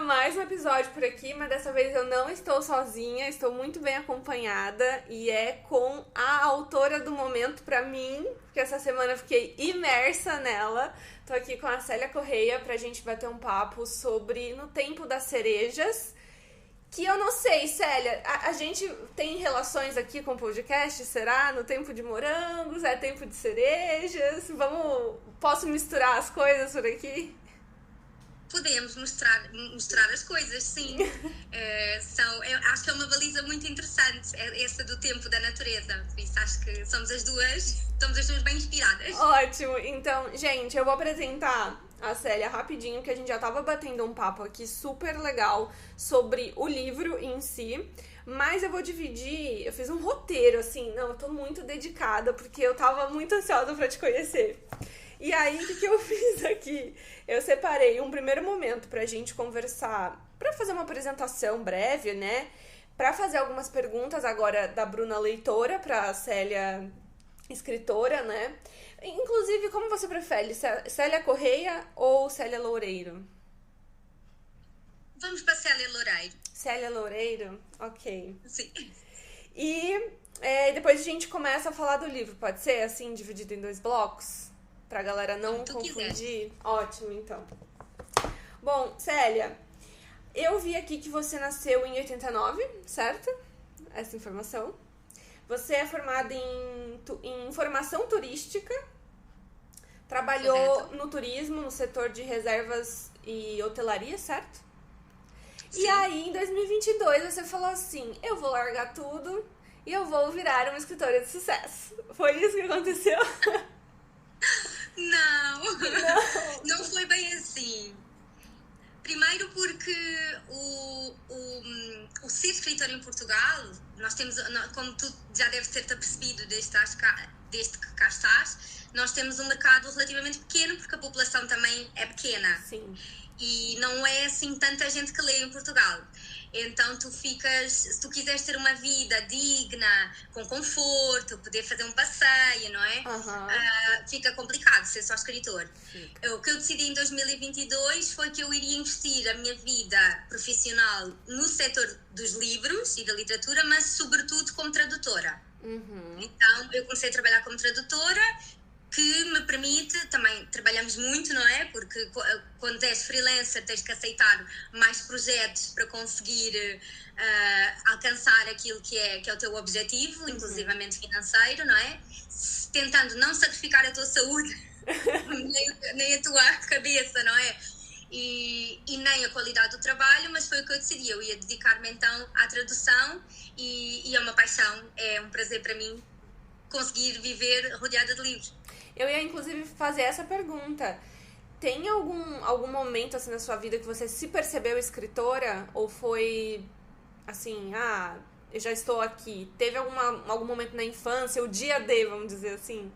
mais um episódio por aqui, mas dessa vez eu não estou sozinha, estou muito bem acompanhada e é com a autora do momento pra mim, porque essa semana eu fiquei imersa nela. Tô aqui com a Célia Correia pra gente bater um papo sobre No Tempo das Cerejas, que eu não sei, Célia, a gente tem relações aqui com o podcast, será? No tempo de morangos, é tempo de cerejas, posso misturar as coisas por aqui? Podemos mostrar as coisas, sim. Acho que é uma baliza muito interessante, essa do tempo da natureza. Por isso acho que estamos as duas bem inspiradas. Ótimo. Então, gente, eu vou apresentar a Célia rapidinho, que a gente já tava batendo um papo aqui super legal sobre o livro em si. Mas eu vou dividir, eu fiz um roteiro, assim, eu tô muito dedicada, porque eu tava muito ansiosa pra te conhecer. E aí, o que eu fiz aqui? Eu separei um primeiro momento pra gente conversar, pra fazer uma apresentação breve, né? Pra fazer algumas perguntas agora da Bruna leitora pra Célia escritora, né? Inclusive, como você prefere? Célia Correia ou Célia Loureiro? Vamos para Célia Loureiro. Célia Loureiro? Ok. Sim. E depois a gente começa a falar do livro, pode ser? Assim, dividido em 2 blocos? Pra galera não confundir. Quiser. Ótimo, então. Bom, Célia, eu vi aqui que você nasceu em 89, certo? Essa informação. Você é formada em formação turística, trabalhou Correto. no turismo, no setor de reservas e hotelaria, certo? Sim. E aí, em 2022, você falou assim, eu vou largar tudo e eu vou virar uma escritora de sucesso. Foi isso que aconteceu? Não foi bem assim. Primeiro porque o ser escritor em Portugal, nós temos, como tu já deves ter-te apercebido desde que cá estás, nós temos um mercado relativamente pequeno, porque a população também é pequena. Sim. E não é assim tanta gente que lê em Portugal. Então se tu quiseres ter uma vida digna, com conforto, poder fazer um passeio, não é? Fica complicado ser só escritor. O que eu decidi em 2022 foi que eu iria investir a minha vida profissional no setor dos livros e da literatura, mas sobretudo como tradutora. Então eu comecei a trabalhar como tradutora, que me permite, também trabalhamos muito, não é? Porque quando és freelancer tens que aceitar mais projetos para conseguir alcançar aquilo que é o teu objetivo, inclusivamente financeiro, não é? Tentando não sacrificar a tua saúde, nem a tua cabeça, não é? E nem a qualidade do trabalho, mas foi o que eu decidi. Eu ia dedicar-me então à tradução e é uma paixão, é um prazer para mim conseguir viver rodeada de livros. Eu ia, inclusive, fazer essa pergunta. Tem algum momento, assim, na sua vida que você se percebeu escritora? Ou foi, assim, eu já estou aqui? Teve algum momento na infância, o dia D, vamos dizer assim?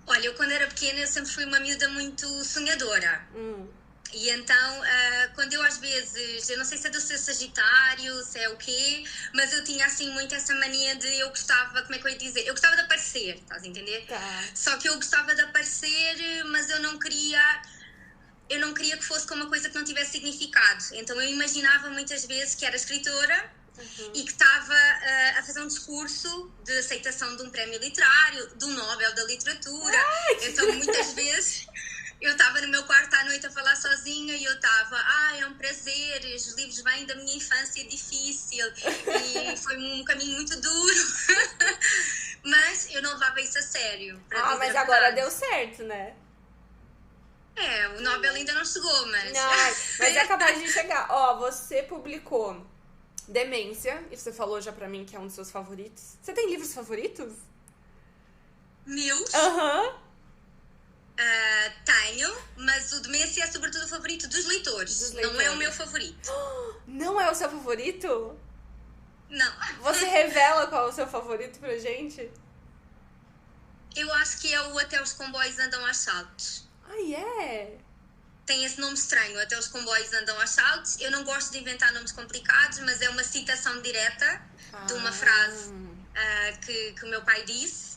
Olha, eu quando era pequena, eu sempre fui uma miúda muito sonhadora. E então, quando eu às vezes, eu não sei se é do seu Sagitário, se é o quê, mas eu tinha assim muito essa mania de eu gostava, como é que eu ia dizer? Eu gostava de aparecer, estás a entender? Tá. Só que eu gostava de aparecer, mas eu não queria que fosse com uma coisa que não tivesse significado. Então eu imaginava muitas vezes que era escritora e que estava a fazer um discurso de aceitação de um prémio literário, do Nobel da Literatura. Então muitas vezes eu estava no meu quarto à noite a falar sozinha e eu estava, é um prazer, os livros vêm da minha infância difícil e foi um caminho muito duro, mas eu não levava isso a sério. Mas agora deu certo, né? O Nobel ainda não chegou, mas... Mas é capaz de chegar. Você publicou Demência, e você falou já pra mim que é um dos seus favoritos. Você tem livros favoritos? Meus? Tenho, mas o Demência é sobretudo o favorito dos leitores. Não é o meu favorito. Não é o seu favorito? Não. Você revela qual é o seu favorito pra gente? Eu acho que é o Até os Comboios Andam aos Saltos. Tem esse nome estranho, Até os Comboios Andam aos Saltos. Eu não gosto de inventar nomes complicados, mas é uma citação direta de uma frase que o meu pai disse.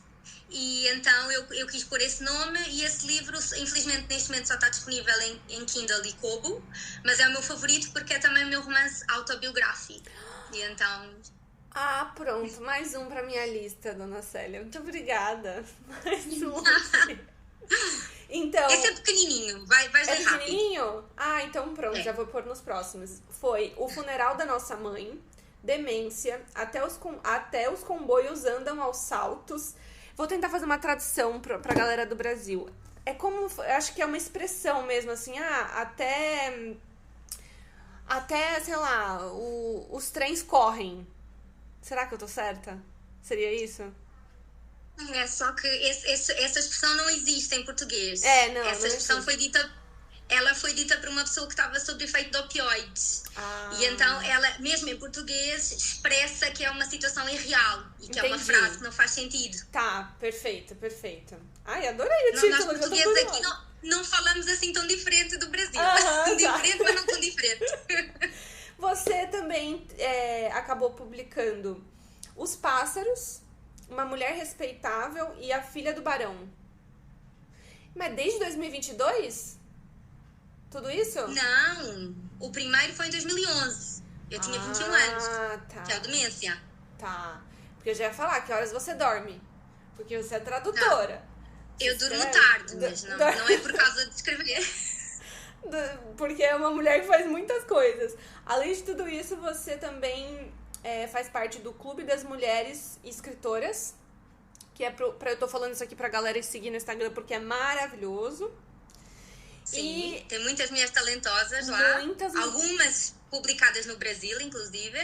e então eu quis pôr esse nome, e esse livro, infelizmente, neste momento só está disponível em Kindle e Kobo, mas é o meu favorito porque é também o meu romance autobiográfico. E então... pronto, mais um pra minha lista, dona Célia. Muito obrigada. Mais um. Então, esse é pequenininho, vai ler rápido. É pequenininho? Então pronto, já vou pôr nos próximos. Foi O Funeral da Nossa Mãe, Demência, Até os Comboios Andam aos Saltos. Vou tentar fazer uma tradução pra galera do Brasil. É como, acho que é uma expressão mesmo, assim, até, sei lá, os trens correm. Será que eu tô certa? Seria isso? Só que essa expressão não existe em português. Não. Essa expressão foi dita por uma pessoa que estava sob efeito de opioides. E então ela, mesmo em português, expressa que é uma situação irreal e que é uma frase que não faz sentido. Tá, perfeito. Ai, adorei o título. Nós portugueses aqui não falamos assim tão diferente do Brasil. Diferente, mas não tão diferente. Você também acabou publicando Os Pássaros, Uma Mulher Respeitável e A Filha do Barão. Mas desde 2022? Tudo isso? Não, o primeiro foi em 2011. Eu tinha 21 anos, tá. que é a demência. Tá, porque eu já ia falar, que horas você dorme? Porque você é tradutora. Eu durmo tarde, mas não é por causa de escrever. Porque é uma mulher que faz muitas coisas. Além de tudo isso, você também faz parte do Clube das Mulheres Escritoras, que eu tô falando isso aqui pra galera seguir no Instagram, porque é maravilhoso. Sim, tem muitas mulheres talentosas lá. Algumas publicadas no Brasil, inclusive.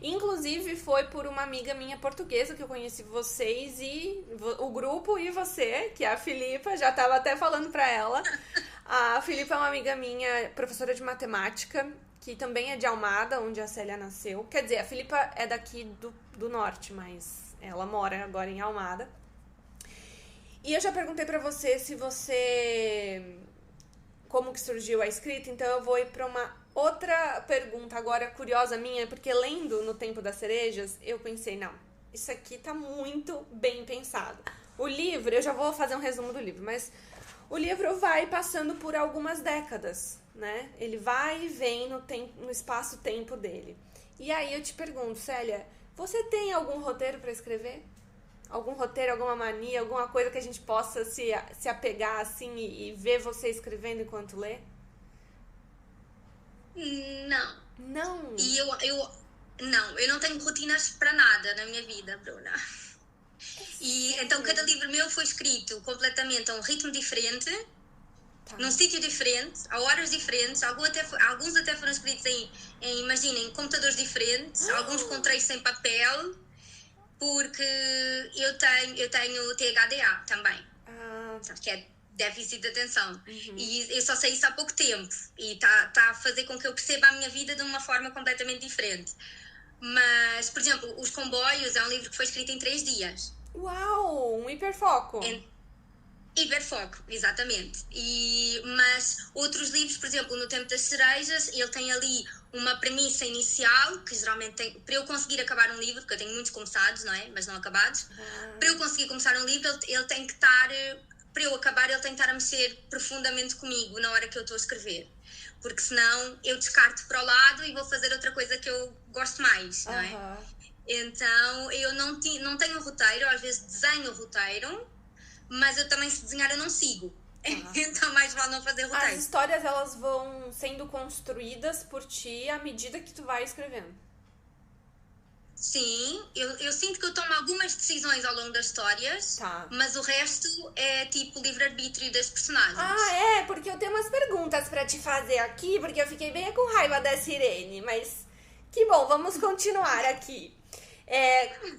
Inclusive, foi por uma amiga minha portuguesa que eu conheci vocês e o grupo e você, que é a Filipa, já tava até falando pra ela. A Filipa é uma amiga minha, professora de matemática, que também é de Almada, onde a Célia nasceu. Quer dizer, a Filipa é daqui do norte, mas ela mora agora em Almada. E eu já perguntei pra você como que surgiu a escrita, então eu vou ir pra uma outra pergunta agora curiosa minha, porque lendo No Tempo das Cerejas, eu pensei, não, isso aqui tá muito bem pensado. O livro, eu já vou fazer um resumo do livro, mas o livro vai passando por algumas décadas, né? Ele vai e vem no espaço-tempo dele. E aí eu te pergunto, Célia, você tem algum roteiro pra escrever? Algum roteiro, alguma mania, alguma coisa que a gente possa se apegar assim e ver você escrevendo enquanto lê? Não. Não? E eu não tenho rotinas para nada na minha vida, Bruna. E então cada livro meu foi escrito completamente a um ritmo diferente, num sítio diferente, a horas diferentes. Alguns até foram escritos imaginem, computadores diferentes, alguns com trechos em papel, porque eu tenho THDA também, que é déficit de atenção. E eu só sei isso há pouco tempo, e está a fazer com que eu perceba a minha vida de uma forma completamente diferente. Mas, por exemplo, Os Comboios é um livro que foi escrito em 3 dias. Uau! Um hiperfoco! Hiperfoco, exatamente. Mas outros livros, por exemplo, No Tempo das Cerejas, ele tem ali uma premissa inicial, que geralmente tem, para eu conseguir acabar um livro, porque eu tenho muitos começados, não é? Mas não acabados. Para eu conseguir começar um livro, ele tem que estar, para eu acabar, ele tem que estar a mexer profundamente comigo na hora que eu estou a escrever. Porque senão eu descarto para o lado e vou fazer outra coisa que eu gosto mais, não é? Então, eu não tenho roteiro, às vezes desenho o roteiro, mas eu também, se desenhar, eu não sigo. Então, mais vale não fazer roteiro. As histórias, elas vão sendo construídas por ti à medida que tu vai escrevendo. Sim, eu sinto que eu tomo algumas decisões ao longo das histórias, mas o resto é tipo livre-arbítrio das personagens. Porque eu tenho umas perguntas pra te fazer aqui, porque eu fiquei bem com raiva da Sirene, mas que bom, vamos continuar aqui.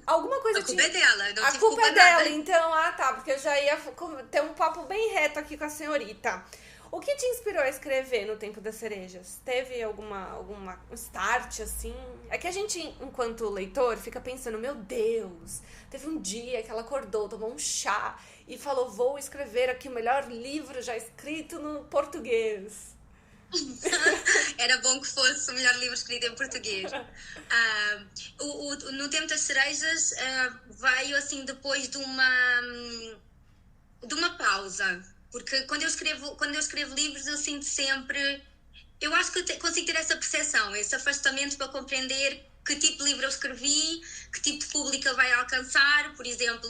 Alguma coisa a culpa é dela, não a tive culpa é nada. dela, então, porque eu já ia ter um papo bem reto aqui com a senhorita. O que te inspirou a escrever No Tempo das Cerejas? Teve alguma start, assim? É que a gente, enquanto leitor, fica pensando, meu Deus, teve um dia que ela acordou, tomou um chá e falou, vou escrever aqui o melhor livro já escrito no português. era bom que fosse o melhor livro escrito em português. No Tempo das Cerejas veio assim depois de uma pausa, porque quando eu escrevo livros eu sinto sempre, eu acho que eu consigo ter essa percepção, esse afastamento para compreender que tipo de livro eu escrevi, que tipo de público ele vai alcançar. Por exemplo,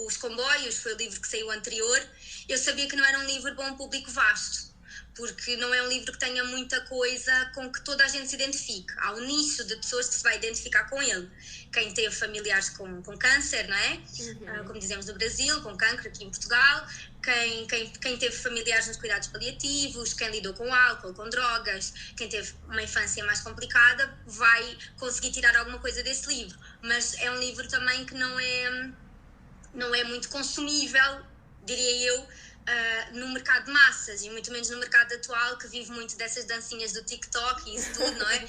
Os Comboios foi o livro que saiu anterior. Eu sabia que não era um livro para um público vasto, porque não é um livro que tenha muita coisa com que toda a gente se identifique. Há um nicho de pessoas que se vai identificar com ele. Quem teve familiares com câncer, não é? Como dizemos no Brasil, com cancro aqui em Portugal. Quem teve familiares nos cuidados paliativos, quem lidou com álcool, com drogas, quem teve uma infância mais complicada, vai conseguir tirar alguma coisa desse livro. Mas é um livro também que não é muito consumível, diria eu, no mercado de massas, e muito menos no mercado atual, que vive muito dessas dancinhas do TikTok e isso tudo, não é?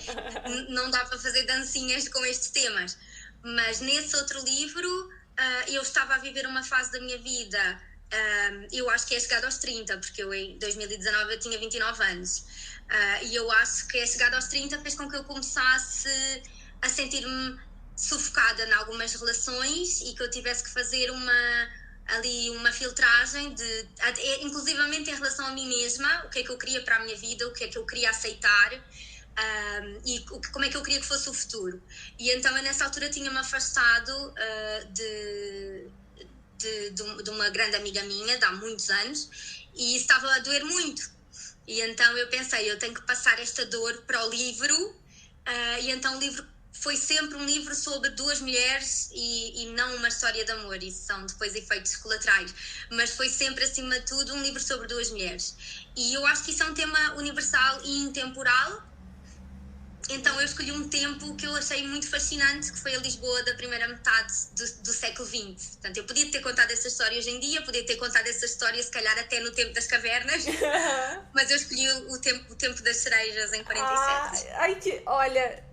Não dá para fazer dancinhas com estes temas. Mas nesse outro livro, eu estava a viver uma fase da minha vida, eu acho que é chegado aos 30, porque eu em 2019 eu tinha 29 anos, e eu acho que é chegado aos 30 fez com que eu começasse a sentir-me sufocada em algumas relações e que eu tivesse que fazer uma filtragem inclusivamente em relação a mim mesma, o que é que eu queria para a minha vida, o que é que eu queria aceitar, e como é que eu queria que fosse o futuro. E então eu nessa altura tinha-me afastado de uma grande amiga minha de há muitos anos, e isso estava a doer muito, e então eu pensei, eu tenho que passar esta dor para o livro, e então o livro foi sempre um livro sobre duas mulheres e não uma história de amor. Isso são depois efeitos colaterais, mas foi sempre, acima de tudo, um livro sobre duas mulheres. E eu acho que isso é um tema universal e intemporal. Então eu escolhi um tempo que eu achei muito fascinante, que foi a Lisboa da primeira metade do século XX. Portanto, eu podia ter contado essa história hoje em dia, podia ter contado essa história se calhar até no tempo das cavernas, mas eu escolhi o tempo das cerejas em 47. Olha,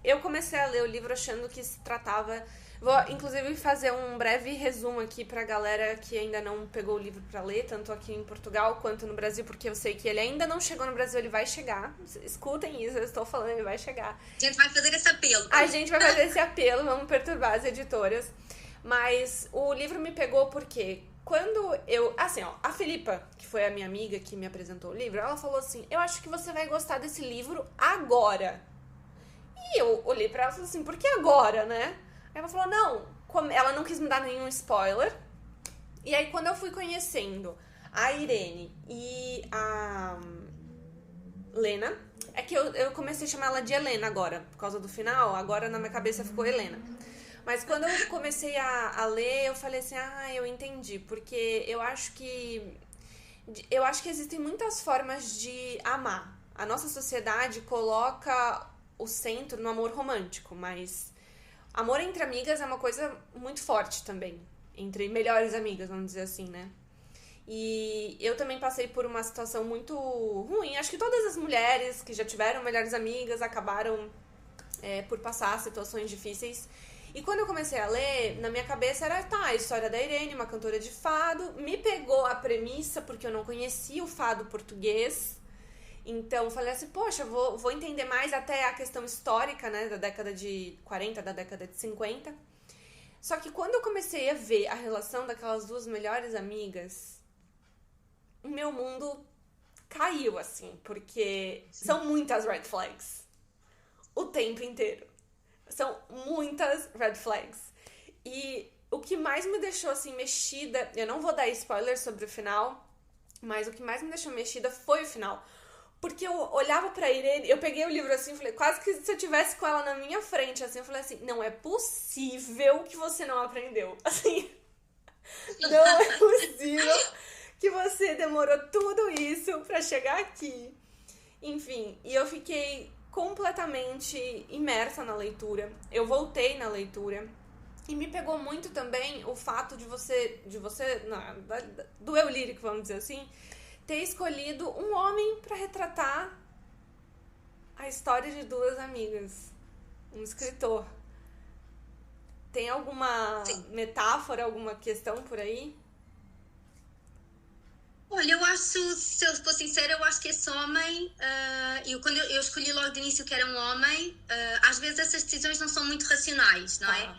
eu comecei a ler o livro achando que se tratava... Vou, inclusive, fazer um breve resumo aqui pra galera que ainda não pegou o livro pra ler, tanto aqui em Portugal quanto no Brasil, porque eu sei que ele ainda não chegou no Brasil, ele vai chegar. Escutem isso, eu estou falando, ele vai chegar. A gente vai fazer esse apelo. A gente vai fazer esse apelo, vamos perturbar as editoras. Mas o livro me pegou porque quando eu... Assim, ó, a Filipa, que foi a minha amiga que me apresentou o livro, ela falou assim, eu acho que você vai gostar desse livro agora. E eu olhei pra ela e falei assim, por que agora, né? Aí ela falou, não, ela não quis me dar nenhum spoiler. E aí quando eu fui conhecendo a Irene e a Lena, é que eu comecei a chamar ela de Helena agora, por causa do final, agora na minha cabeça ficou Helena. Mas quando eu comecei a ler, eu falei assim, eu entendi, porque eu acho que existem muitas formas de amar. A nossa sociedade coloca o centro no amor romântico, mas amor entre amigas é uma coisa muito forte também. Entre melhores amigas, vamos dizer assim, né? E eu também passei por uma situação muito ruim. Acho que todas as mulheres que já tiveram melhores amigas acabaram por passar situações difíceis. E quando eu comecei a ler, na minha cabeça era, a história da Irene, uma cantora de fado. Me pegou a premissa, porque eu não conhecia o fado português. Então, falei assim, poxa, vou entender mais até a questão histórica, né, da década de 40, da década de 50. Só que quando eu comecei a ver a relação daquelas duas melhores amigas, o meu mundo caiu, assim, porque são muitas red flags. O tempo inteiro. São muitas red flags. E o que mais me deixou, assim, mexida, eu não vou dar spoiler sobre o final, mas o que mais me deixou mexida foi o final. Porque eu olhava pra Irene, eu peguei o livro assim, falei, quase que se eu tivesse com ela na minha frente, assim, eu falei assim, não é possível que você não aprendeu. Assim, não é possível que você demorou tudo isso pra chegar aqui. Enfim, e eu fiquei completamente imersa na leitura. Eu voltei na leitura. E me pegou muito também o fato de você do eu lírico, vamos dizer assim, ter escolhido um homem para retratar a história de duas amigas. Um escritor. Tem alguma metáfora, alguma questão por aí? Olha, eu acho, se eu for sincera, eu acho que esse homem, quando eu escolhi logo de início que era um homem, às vezes essas decisões não são muito racionais, não é?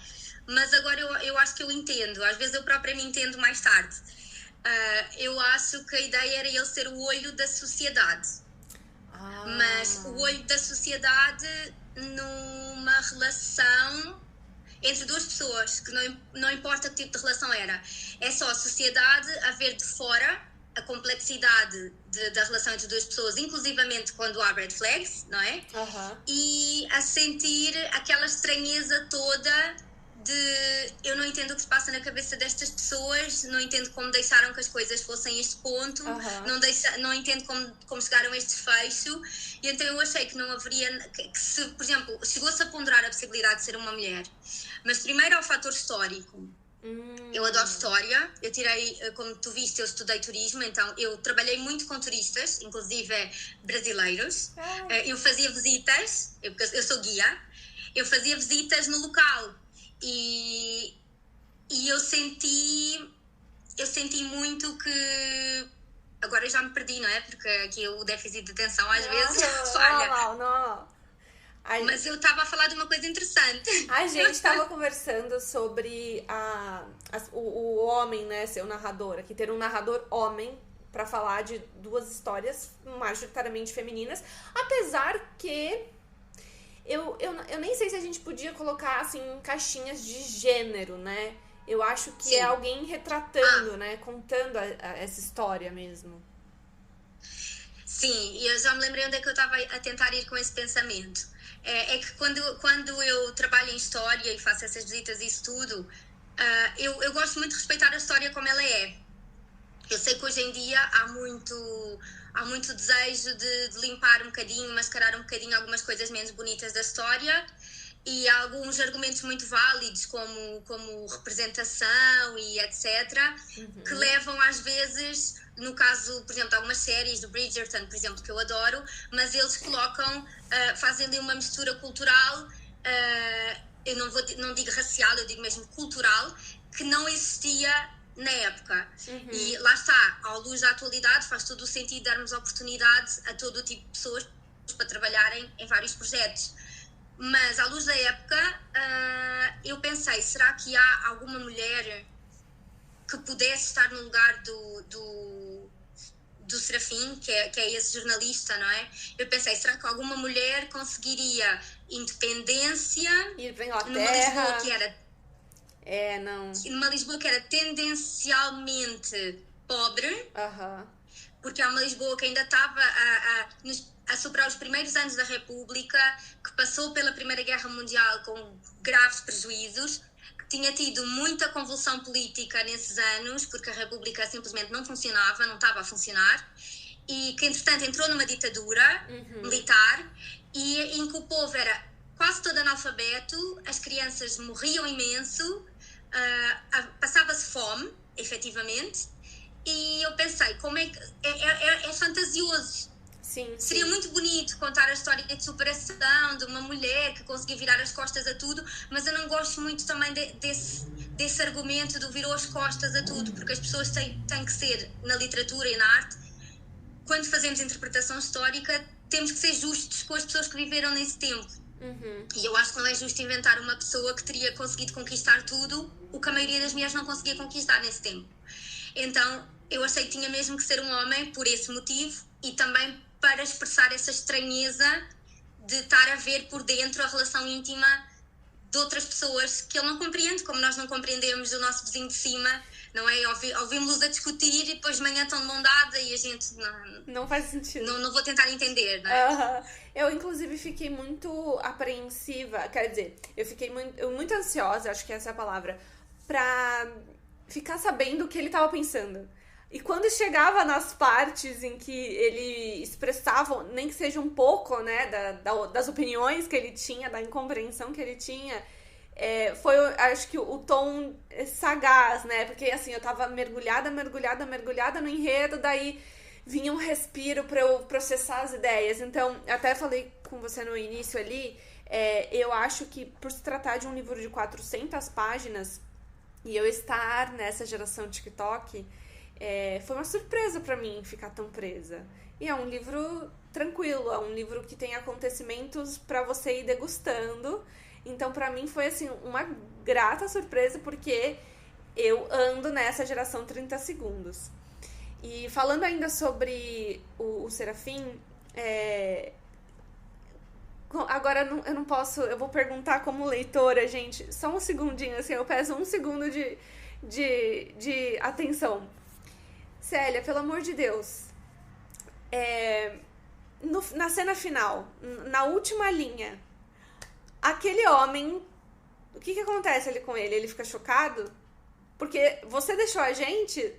Mas agora eu acho que eu entendo, às vezes eu própria me entendo mais tarde. Eu acho que a ideia era ele ser o olho da sociedade. Mas o olho da sociedade numa relação entre duas pessoas, que não importa que tipo de relação era. É só a sociedade a ver de fora a complexidade da relação entre duas pessoas, inclusivamente quando há red flags, não é? E a sentir aquela estranheza toda de eu não entendo o que se passa na cabeça destas pessoas, não entendo como deixaram que as coisas fossem a este ponto, não entendo como chegaram a este fecho, e então eu achei que não haveria, que se, por exemplo, chegou-se a ponderar a possibilidade de ser uma mulher, mas primeiro ao fator histórico. Eu adoro história, eu tirei, como tu viste, eu estudei turismo, então eu trabalhei muito com turistas, inclusive brasileiros. Eu fazia visitas, eu sou guia, eu fazia visitas no local e eu senti muito que... Agora eu já me perdi, não é? Porque aqui o déficit de atenção às vezes falha. Não. Mas eu estava a falar de uma coisa interessante. A gente estava conversando sobre o homem, né, ser o narrador. Aqui ter um narrador homem para falar de duas histórias majoritariamente femininas. Apesar que eu nem sei se a gente podia colocar assim caixinhas de gênero, né? Eu acho que Sim. É alguém retratando, né? Contando essa história mesmo. Sim, e eu já me lembrei onde é que eu estava a tentar ir com esse pensamento. É que quando eu trabalho em história e faço essas visitas e isso tudo, eu gosto muito de respeitar a história como ela é. Eu sei que hoje em dia há muito desejo de limpar um bocadinho, mascarar um bocadinho algumas coisas menos bonitas da história, e há alguns argumentos muito válidos como representação e etc, que levam às vezes, no caso, por exemplo, de algumas séries do Bridgerton, por exemplo, que eu adoro, mas eles colocam, fazem ali uma mistura cultural, eu não digo racial, eu digo mesmo cultural, que não existia na época. E lá está, à luz da atualidade, faz todo o sentido darmos oportunidade a todo o tipo de pessoas para trabalharem em vários projetos. Mas à luz da época, eu pensei, será que há alguma mulher que pudesse estar no lugar do Serafim, que é esse jornalista, não é? Eu pensei, será que alguma mulher conseguiria independência numa Lisboa que era numa Lisboa que era tendencialmente pobre, porque é uma Lisboa que ainda estava a superar os primeiros anos da República, que passou pela Primeira Guerra Mundial com graves prejuízos, que tinha tido muita convulsão política nesses anos, porque a República simplesmente não funcionava, não estava a funcionar, e que entretanto entrou numa ditadura militar, e em que o povo era quase todo analfabeto, as crianças morriam imenso, passava-se fome, efetivamente, e eu pensei, como é que é fantasioso. Sim. Seria muito bonito contar a história de superação de uma mulher que conseguiu virar as costas a tudo, mas eu não gosto muito também desse argumento do virou as costas a tudo, porque as pessoas têm que ser, na literatura e na arte, quando fazemos interpretação histórica, temos que ser justos com as pessoas que viveram nesse tempo. E eu acho que não é justo inventar uma pessoa que teria conseguido conquistar tudo o que a maioria das mulheres não conseguia conquistar nesse tempo. Então eu achei que tinha mesmo que ser um homem por esse motivo, e também para expressar essa estranheza de estar a ver por dentro a relação íntima de outras pessoas que ele não compreende, como nós não compreendemos o nosso vizinho de cima, não é? Ouvimos-los a discutir e depois de manhã estão de mão dada e a gente não faz sentido. Não vou tentar entender, não é? Eu inclusive fiquei muito apreensiva, quer dizer, eu fiquei muito ansiosa, acho que essa é a palavra, pra ficar sabendo o que ele estava pensando. E quando chegava nas partes em que ele expressava, nem que seja um pouco, né, das opiniões que ele tinha, da incompreensão que ele tinha, foi, acho que, o tom sagaz, né? Porque, assim, eu tava mergulhada no enredo, daí vinha um respiro pra eu processar as ideias. Então, até falei com você no início ali, eu acho que, por se tratar de um livro de 400 páginas, e eu estar nessa geração TikTok, Foi uma surpresa pra mim ficar tão presa. E é um livro tranquilo, é um livro que tem acontecimentos pra você ir degustando. Então, pra mim, foi, assim, uma grata surpresa, porque eu ando nessa geração 30 segundos. E falando ainda sobre o Serafim, agora eu não posso, eu vou perguntar como leitora, gente, só um segundinho, assim, eu peço um segundo de atenção. Célia, pelo amor de Deus, na cena final, na última linha, aquele homem, o que acontece ali com ele? Ele fica chocado? Porque você deixou a gente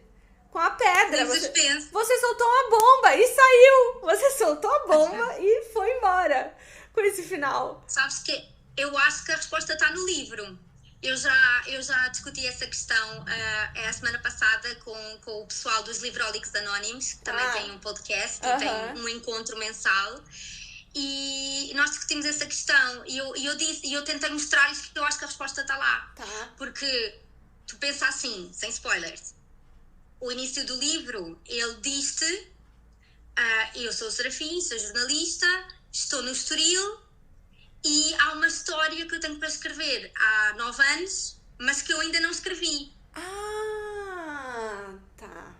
com a pedra. Você soltou uma bomba e saiu. Você soltou a bomba e foi embora com esse final. Sabes que eu acho que a resposta está no livro. Eu já discuti essa questão a semana passada com o pessoal dos Livrólicos Anónimos, que também tem um podcast e tem um encontro mensal. E nós discutimos essa questão e eu tentei mostrar-lhes que eu acho que a resposta está lá. Porque tu pensa assim, sem spoilers, o início do livro, ele diz-te eu sou o Serafim, sou jornalista, estou no Estoril e há uma história que eu tenho para escrever há 9 anos, mas que eu ainda não escrevi. Tá.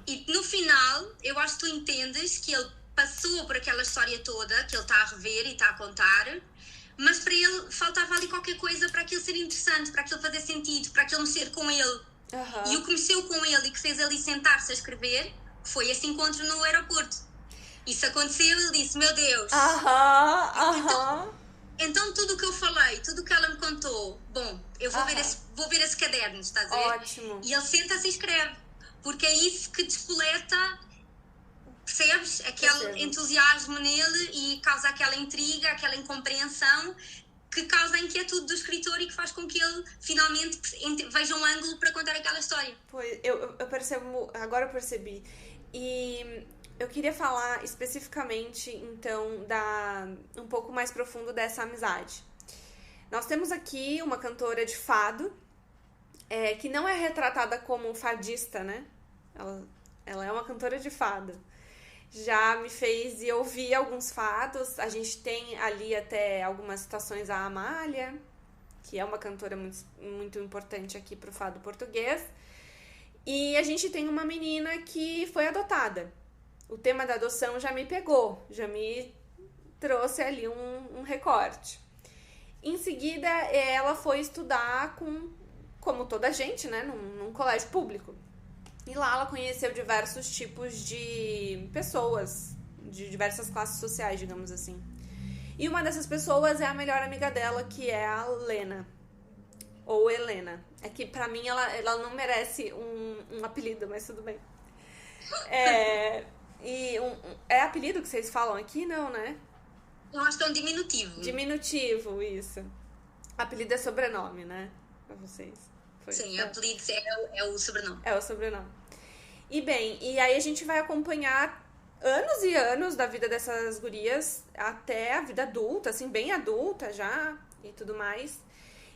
E no final, eu acho que tu entendes que ele passou por aquela história toda, que ele está a rever e está a contar, mas para ele faltava ali qualquer coisa para aquilo ser interessante, para aquilo fazer sentido, para aquilo mexer com ele. E o que mexeu com ele e que fez ele sentar-se a escrever foi esse encontro no aeroporto. Isso aconteceu e ele disse, meu Deus. Então tudo o que eu falei, tudo o que ela me contou, bom, eu vou ver esse caderno, estás a ver? Ótimo. E ele senta-se e escreve, porque é isso que despoleta, percebes? Aquele entusiasmo nele e causa aquela intriga, aquela incompreensão que causa a inquietude do escritor e que faz com que ele finalmente veja um ângulo para contar aquela história. Pois, eu percebo, agora eu percebi. E eu queria falar especificamente, então, um pouco mais profundo dessa amizade. Nós temos aqui uma cantora de fado, que não é retratada como fadista, né? Ela é uma cantora de fado. Já me fez ir ouvir alguns fados. A gente tem ali até algumas citações a Amália, que é uma cantora muito, muito importante aqui pro fado português. E a gente tem uma menina que foi adotada. O tema da adoção já me pegou, já me trouxe ali um recorte. Em seguida, ela foi estudar como toda a gente, né, num colégio público. E lá ela conheceu diversos tipos de pessoas, de diversas classes sociais, digamos assim. E uma dessas pessoas é a melhor amiga dela, que é a Lena. Ou Helena. É que pra mim ela não merece um apelido, mas tudo bem. É apelido que vocês falam aqui? Não, né? Eu acho que é um diminutivo. Diminutivo, isso. Apelido é sobrenome, né? Pra vocês. Sim, apelido é o sobrenome. É o sobrenome. E bem, e aí a gente vai acompanhar anos e anos da vida dessas gurias até a vida adulta, assim, bem adulta já e tudo mais.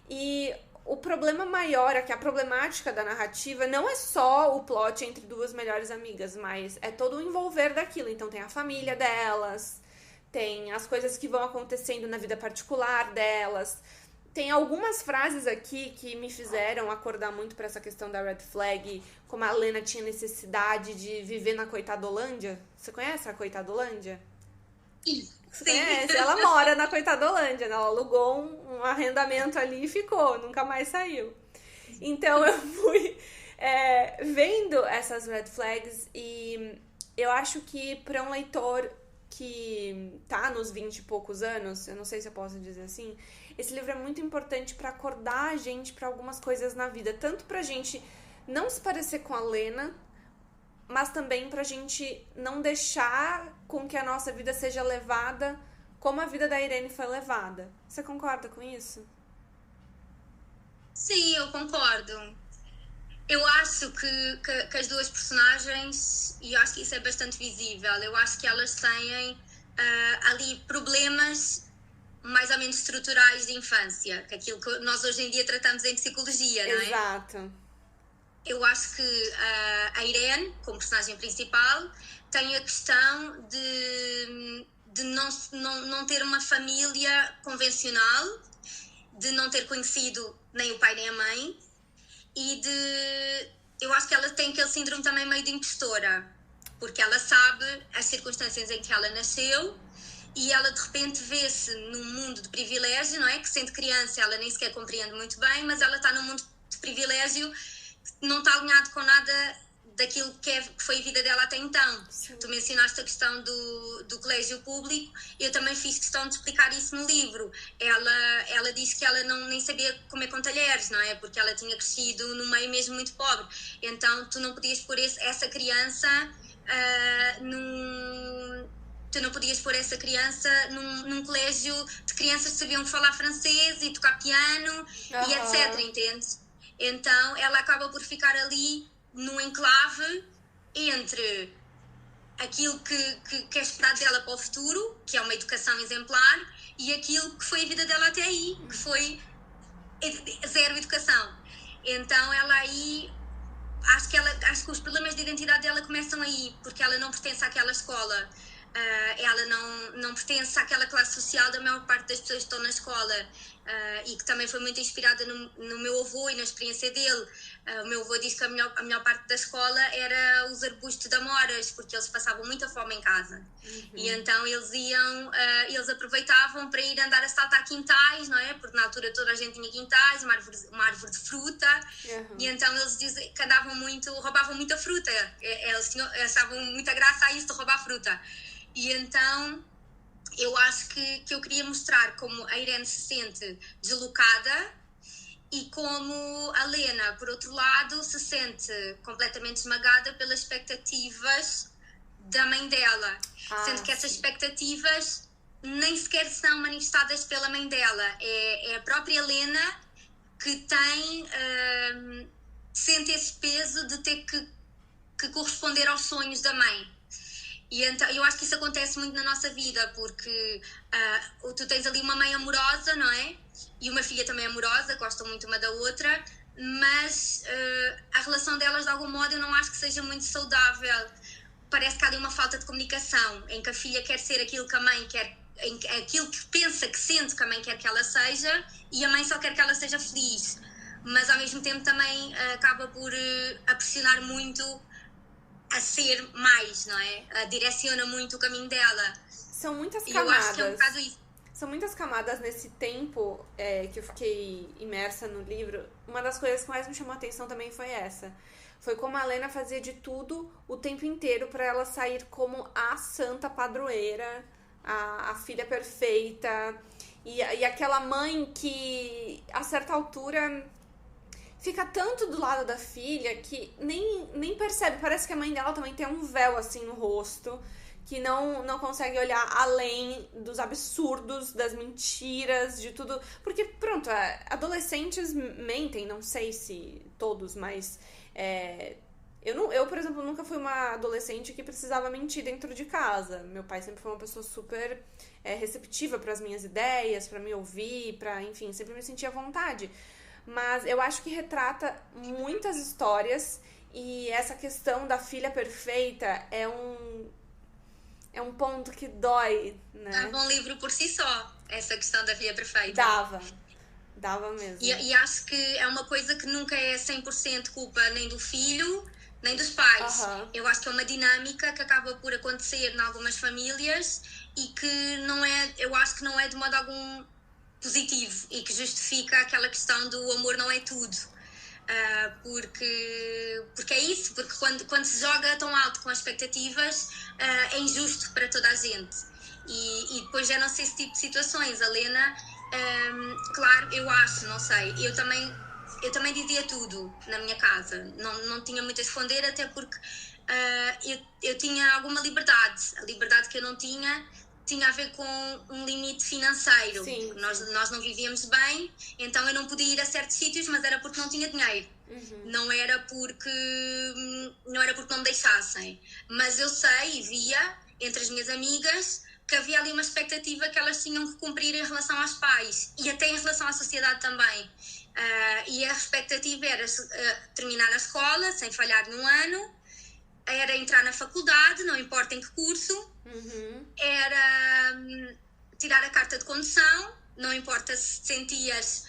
E o problema maior é que a problemática da narrativa não é só o plot entre duas melhores amigas, mas é todo o envolver daquilo. Então tem a família delas, tem as coisas que vão acontecendo na vida particular delas. Tem algumas frases aqui que me fizeram acordar muito para essa questão da red flag, como a Lena tinha necessidade de viver na Coitadolândia. Você conhece a Coitadolândia? Você conhece? Ela mora na Coitadolândia, né? Ela alugou um arrendamento ali e ficou, nunca mais saiu. Então eu fui vendo essas red flags e eu acho que para um leitor que tá nos 20 e poucos anos, eu não sei se eu posso dizer assim, esse livro é muito importante para acordar a gente para algumas coisas na vida, tanto pra gente não se parecer com a Lena, mas também pra gente não deixar com que a nossa vida seja levada como a vida da Irene foi levada. Você concorda com isso? Sim, eu concordo. Eu acho que as duas personagens, e eu acho que isso é bastante visível, eu acho que elas têm ali problemas mais ou menos estruturais de infância, que é aquilo que nós hoje em dia tratamos em psicologia, não é? Exato. eu acho que a Irene, como personagem principal, tem a questão de não ter uma família convencional, de não ter conhecido nem o pai nem a mãe, e eu acho que ela tem aquele síndrome também meio de impostora, porque ela sabe as circunstâncias em que ela nasceu e ela de repente vê-se num mundo de privilégio, não é? Que sendo criança ela nem sequer compreende muito bem, mas ela está num mundo de privilégio que não está alinhado com nada daquilo que foi a vida dela até então. Sim. Tu mencionaste a questão do colégio público, eu também fiz questão de explicar isso no livro. Ela disse que ela nem sabia comer com talheres, não é? Porque ela tinha crescido num meio mesmo muito pobre. Então tu não podias pôr essa criança num colégio de crianças que sabiam falar francês e tocar piano e etc, entendes? Então ela acaba por ficar ali num enclave entre aquilo que é esperado dela para o futuro, que é uma educação exemplar, e aquilo que foi a vida dela até aí, que foi zero educação. Então ela aí, acho que os problemas de identidade dela começam aí, porque ela não pertence àquela escola. Ela não pertence àquela classe social da maior parte das pessoas que estão na escola, e que também foi muito inspirada no meu avô e na experiência dele. O meu avô disse que a melhor parte da escola era os arbustos de amoras, porque eles passavam muita fome em casa. E então eles aproveitavam para ir andar a saltar quintais, não é? Porque na altura toda a gente tinha quintais, uma árvore de fruta, e então eles dizem que roubavam muita fruta. Eles achavam muita graça a isso de roubar fruta. E então eu acho que eu queria mostrar como a Irene se sente deslocada e como a Lena, por outro lado, se sente completamente esmagada pelas expectativas da mãe dela. Sendo que essas expectativas nem sequer são manifestadas pela mãe dela. É a própria Lena que sente esse peso de ter que corresponder aos sonhos da mãe. E então, eu acho que isso acontece muito na nossa vida, porque tu tens ali uma mãe amorosa, não é? E uma filha também amorosa, gostam muito uma da outra, mas a relação delas, de algum modo, eu não acho que seja muito saudável. Parece que há ali uma falta de comunicação, em que a filha quer ser aquilo que a mãe quer, aquilo que pensa, que sente que a mãe quer que ela seja, e a mãe só quer que ela seja feliz. Mas, ao mesmo tempo, também acaba por pressionar muito a ser mais, não é? Direciona muito o caminho dela. São muitas camadas. E eu acho que é um bocado isso. São muitas camadas nesse tempo que eu fiquei imersa no livro. Uma das coisas que mais me chamou a atenção também foi essa. Foi como a Lena fazia de tudo o tempo inteiro para ela sair como a santa padroeira, a filha perfeita. E aquela mãe que, a certa altura, fica tanto do lado da filha que nem percebe. Parece que a mãe dela também tem um véu assim no rosto, que não consegue olhar além dos absurdos, das mentiras, de tudo. Porque, pronto, adolescentes mentem, não sei se todos, mas eu, por exemplo, nunca fui uma adolescente que precisava mentir dentro de casa. Meu pai sempre foi uma pessoa super receptiva para as minhas ideias, para me ouvir, enfim, sempre me sentia à vontade. Mas eu acho que retrata muitas histórias, e essa questão da filha perfeita é um ponto que dói, né? Dava um livro por si só, essa questão da filha perfeita. Dava mesmo. E acho que é uma coisa que nunca é 100% culpa nem do filho, nem dos pais. Eu acho que é uma dinâmica que acaba por acontecer em algumas famílias e que eu acho que não é de modo algum positivo e que justifica aquela questão do amor não é tudo. Porque é isso, porque quando se joga tão alto com as expectativas, é injusto para toda a gente. E depois geram esse tipo de situações. A Lena, claro, eu acho, não sei, eu também dizia tudo na minha casa, não tinha muito a esconder, até porque eu tinha alguma liberdade. A liberdade que eu não tinha a ver com um limite financeiro. Sim. Nós não vivíamos bem, então eu não podia ir a certos sítios, mas era porque não tinha dinheiro. Não era porque não me deixassem. Mas eu sei e via entre as minhas amigas que havia ali uma expectativa que elas tinham que cumprir em relação aos pais e até em relação à sociedade também. E a expectativa era terminar a escola sem falhar num ano, era entrar na faculdade, não importa em que curso, era tirar a carta de condução, não importa se sentias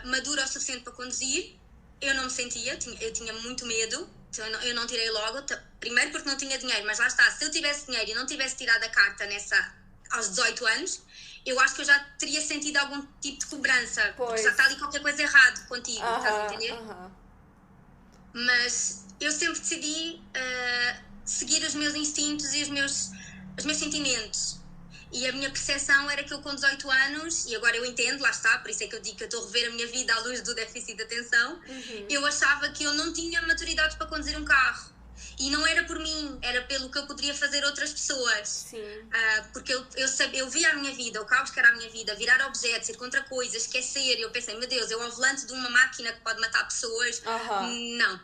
madura o suficiente para conduzir. Eu não me sentia, eu tinha muito medo, então eu não tirei logo, primeiro porque não tinha dinheiro, mas lá está, se eu tivesse dinheiro e não tivesse tirado a carta aos 18 anos, eu acho que eu já teria sentido algum tipo de cobrança, porque já está ali qualquer coisa errado contigo, estás a entender? Mas eu sempre decidi seguir os meus instintos e os meus sentimentos. E a minha percepção era que eu com 18 anos, e agora eu entendo, lá está, por isso é que eu digo que eu estou a rever a minha vida à luz do déficit de atenção, eu achava que eu não tinha maturidade para conduzir um carro. E não era por mim, era pelo que eu poderia fazer outras pessoas. Porque eu via a minha vida, o caos que era a minha vida, virar objetos, ir contra coisas, esquecer. E eu pensei, meu Deus, eu ao volante de uma máquina que pode matar pessoas. Não.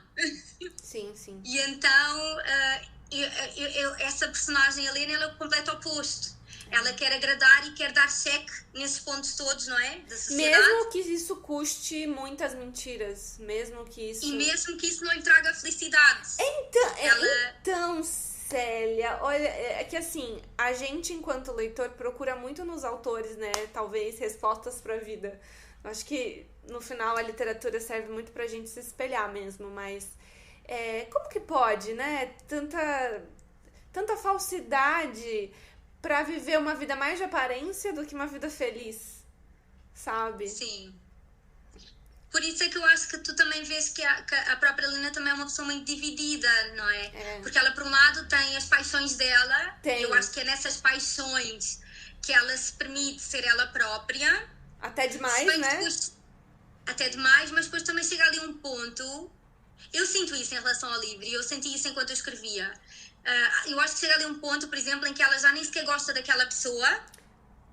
Sim. E então, essa personagem, a Helena, ela é o completo oposto. Ela quer agradar e quer dar cheque nesses pontos todos, não é? Da sociedade. Mesmo que isso custe muitas mentiras, mesmo que isso... E mesmo que isso não lhe traga felicidade. Então, Célia, olha, é que assim, a gente enquanto leitor procura muito nos autores, né, talvez respostas pra vida. Eu acho que no final a literatura serve muito pra gente se espelhar mesmo, mas como que pode, né, tanta falsidade pra viver uma vida mais de aparência do que uma vida feliz, sabe? Sim. Por isso é que eu acho que tu também vês que a própria Helena também é uma pessoa muito dividida, não é? Porque ela, por um lado, tem as paixões dela, e eu acho que é nessas paixões que ela se permite ser ela própria. Até demais, né? Depois, até demais, mas depois também chega ali um ponto... Eu sinto isso em relação ao livro, e eu senti isso enquanto eu escrevia. Eu acho que chega ali um ponto, por exemplo, em que ela já nem sequer gosta daquela pessoa,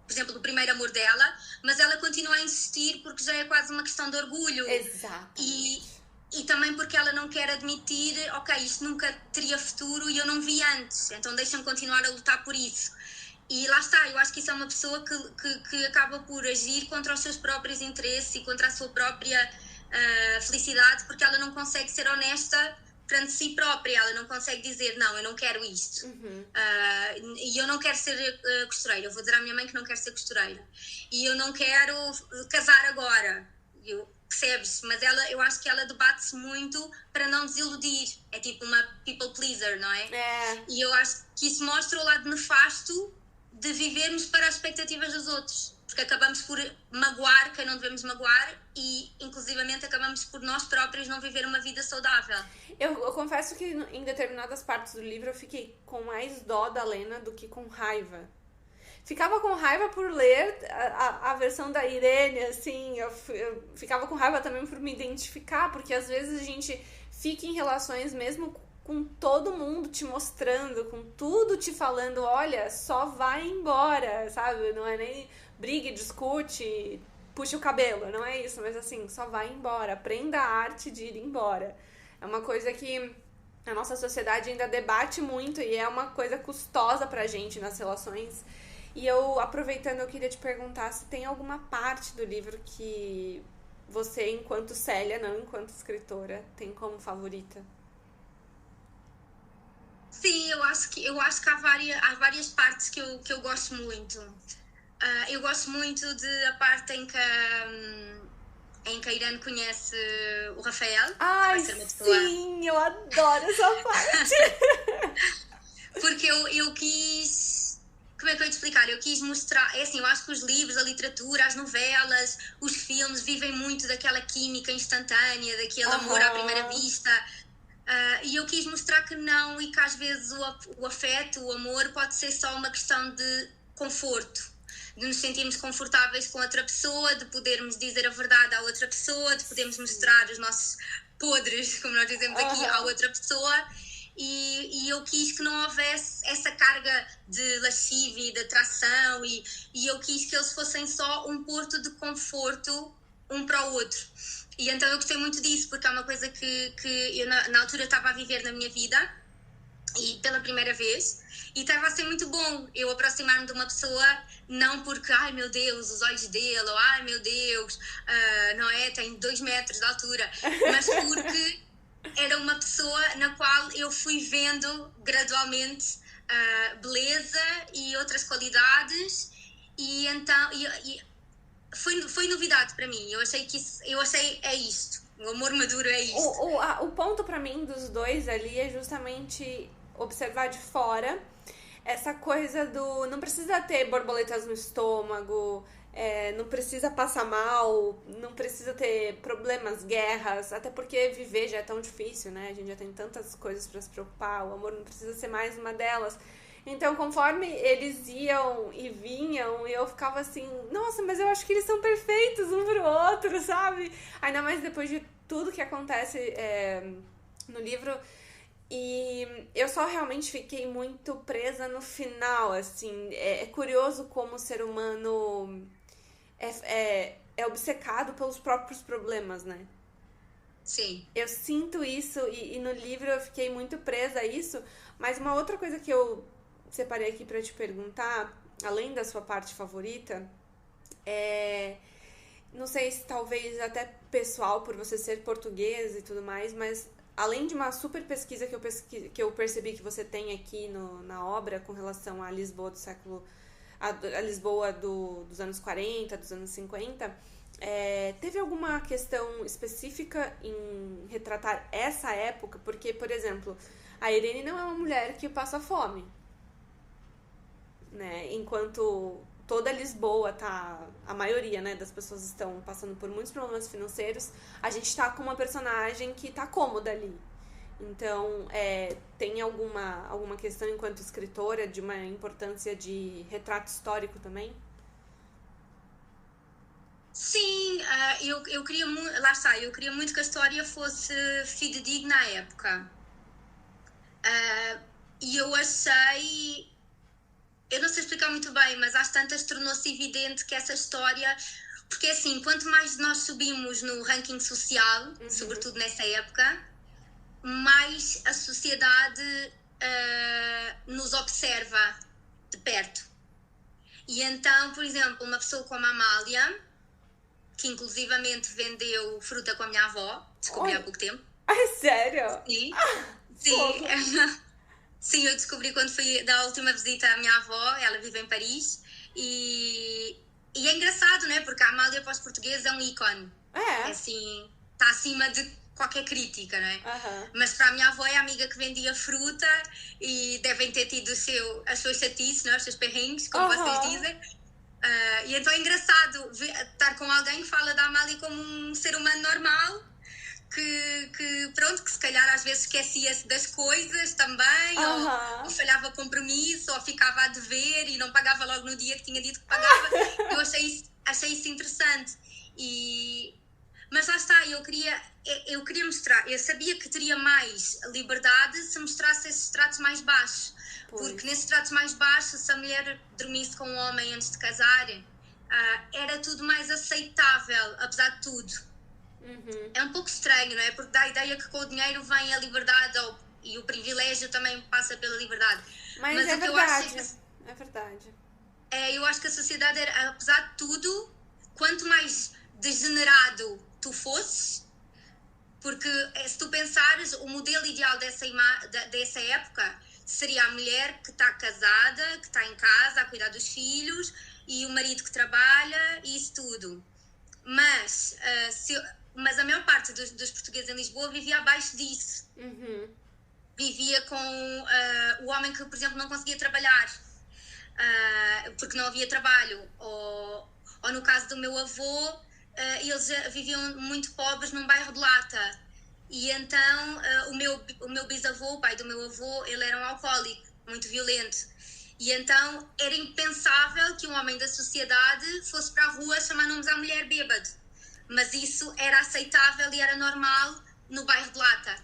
por exemplo, do primeiro amor dela, mas ela continua a insistir porque já é quase uma questão de orgulho. Exato. E também porque ela não quer admitir, ok, isto nunca teria futuro e eu não vi antes, então deixa-me continuar a lutar por isso. E lá está, eu acho que isso é uma pessoa que acaba por agir contra os seus próprios interesses e contra a sua própria felicidade, porque ela não consegue ser honesta perante si própria, ela não consegue dizer, não, eu não quero isto. E eu não quero ser costureira, eu vou dizer à minha mãe que não quero ser costureira. E eu não quero casar agora, percebes? Mas eu acho que ela debate-se muito para não desiludir, é tipo uma people pleaser, não é? E eu acho que isso mostra o lado nefasto de vivermos para as expectativas dos outros, porque acabamos por magoar quem não devemos magoar e, inclusivamente, acabamos por nós próprios não viver uma vida saudável. Eu confesso que em determinadas partes do livro eu fiquei com mais dó da Lena do que com raiva. Ficava com raiva por ler a versão da Irene, assim, eu ficava com raiva também por me identificar, porque às vezes a gente fica em relações mesmo com todo mundo te mostrando, com tudo te falando, olha, só vai embora, sabe? Não é nem brigue, discute, puxa o cabelo, não é isso, mas assim, só vai embora, aprenda a arte de ir embora. É uma coisa que a nossa sociedade ainda debate muito e é uma coisa custosa pra gente nas relações. E eu, aproveitando, eu queria te perguntar se tem alguma parte do livro que você, enquanto Célia, não enquanto escritora, tem como favorita. Sim, eu acho que há várias partes que eu gosto muito. Eu gosto muito da parte em que a Irene conhece o Rafael. Ai, vai ser uma pessoa... sim, eu adoro essa parte. Porque eu quis... Como é que eu ia te explicar? Eu quis mostrar... É assim, eu acho que os livros, a literatura, as novelas, os filmes vivem muito daquela química instantânea, daquele amor à primeira vista... e eu quis mostrar que não, e que às vezes o afeto, o amor pode ser só uma questão de conforto, de nos sentirmos confortáveis com outra pessoa, de podermos dizer a verdade à outra pessoa, de podermos mostrar os nossos podres, como nós dizemos aqui, à outra pessoa. E eu quis que não houvesse essa carga de lascívia e de atração, e eu quis que eles fossem só um porto de conforto um para o outro. E então eu gostei muito disso, porque é uma coisa que eu na altura estava a viver na minha vida, e pela primeira vez, e estava a ser muito bom eu aproximar-me de uma pessoa, não porque, ai meu Deus, os olhos dele, ou ai meu Deus, não é, tem 2 metros de altura, mas porque era uma pessoa na qual eu fui vendo gradualmente beleza e outras qualidades, e então foi novidade para mim. Eu achei é isto, o amor maduro é isto. O ponto para mim dos dois ali é justamente observar de fora essa coisa do não precisa ter borboletas no estômago, não precisa passar mal, não precisa ter problemas, guerras, até porque viver já é tão difícil, né? A gente já tem tantas coisas para se preocupar, o amor não precisa ser mais uma delas. Então, conforme eles iam e vinham, eu ficava assim, nossa, mas eu acho que eles são perfeitos um pro outro, sabe? Ainda mais depois de tudo que acontece no livro. E eu só realmente fiquei muito presa no final, assim. É curioso como o ser humano é obcecado pelos próprios problemas, né? Sim. Eu sinto isso e no livro eu fiquei muito presa a isso. Mas uma outra coisa que eu separei aqui pra te perguntar, além da sua parte favorita, não sei se talvez até pessoal por você ser português e tudo mais, mas além de uma super pesquisa que eu percebi que você tem aqui na obra com relação à Lisboa do século... a Lisboa dos anos 40, dos anos 50, teve alguma questão específica em retratar essa época? Porque, por exemplo, a Irene não é uma mulher que passa fome, né? Enquanto toda Lisboa a maioria, né, das pessoas estão passando por muitos problemas financeiros, a gente tá com uma personagem que tá cômoda ali. Então, tem alguma questão enquanto escritora de uma importância de retrato histórico também? Sim, eu queria muito, lá está, eu queria muito que a história fosse fidedigna à época. E eu achei... Eu não sei explicar muito bem, mas às tantas tornou-se evidente que essa história... Porque assim, quanto mais nós subimos no ranking social, sobretudo nessa época, mais a sociedade nos observa de perto. E então, por exemplo, uma pessoa como a Amália, que inclusivamente vendeu fruta com a minha avó, descobri há pouco tempo. Ai, sério? Sim, sim. Sim, eu descobri quando fui da última visita à minha avó, ela vive em Paris, e é engraçado, né? Porque a Amália para os portugueses é um ícone. É assim, está acima de qualquer crítica, né? Mas para a minha avó é a amiga que vendia fruta e devem ter tido as suas chatices, né? Os seus perrengues, como vocês dizem. E então é engraçado estar com alguém que fala da Amália como um ser humano normal, que pronto, que se calhar às vezes esquecia-se das coisas também, ou falhava compromisso, ou ficava a dever e não pagava logo no dia que tinha dito que pagava. Eu achei isso interessante. Mas lá está, eu queria mostrar, eu sabia que teria mais liberdade se mostrasse esses tratos mais baixos. Porque nesses tratos mais baixos, se a mulher dormisse com um homem antes de casar, era tudo mais aceitável, apesar de tudo. É um pouco estranho, não é? Porque dá a ideia que com o dinheiro vem a liberdade e o privilégio também passa pela liberdade. Mas é verdade, é verdade. Eu acho que a sociedade era, apesar de tudo, quanto mais degenerado tu fosses, porque se tu pensares, o modelo ideal dessa época seria a mulher que está casada, que está em casa a cuidar dos filhos, e o marido que trabalha, e isso tudo. Mas a maior parte dos portugueses em Lisboa vivia abaixo disso. Vivia com o homem que, por exemplo, não conseguia trabalhar porque não havia trabalho. Ou no caso do meu avô, eles viviam muito pobres num bairro de lata. E então o meu bisavô, o pai do meu avô, ele era um alcoólico, muito violento. E então era impensável que um homem da sociedade fosse para a rua chamar nomes à mulher bêbado. Mas isso era aceitável e era normal no bairro de lata.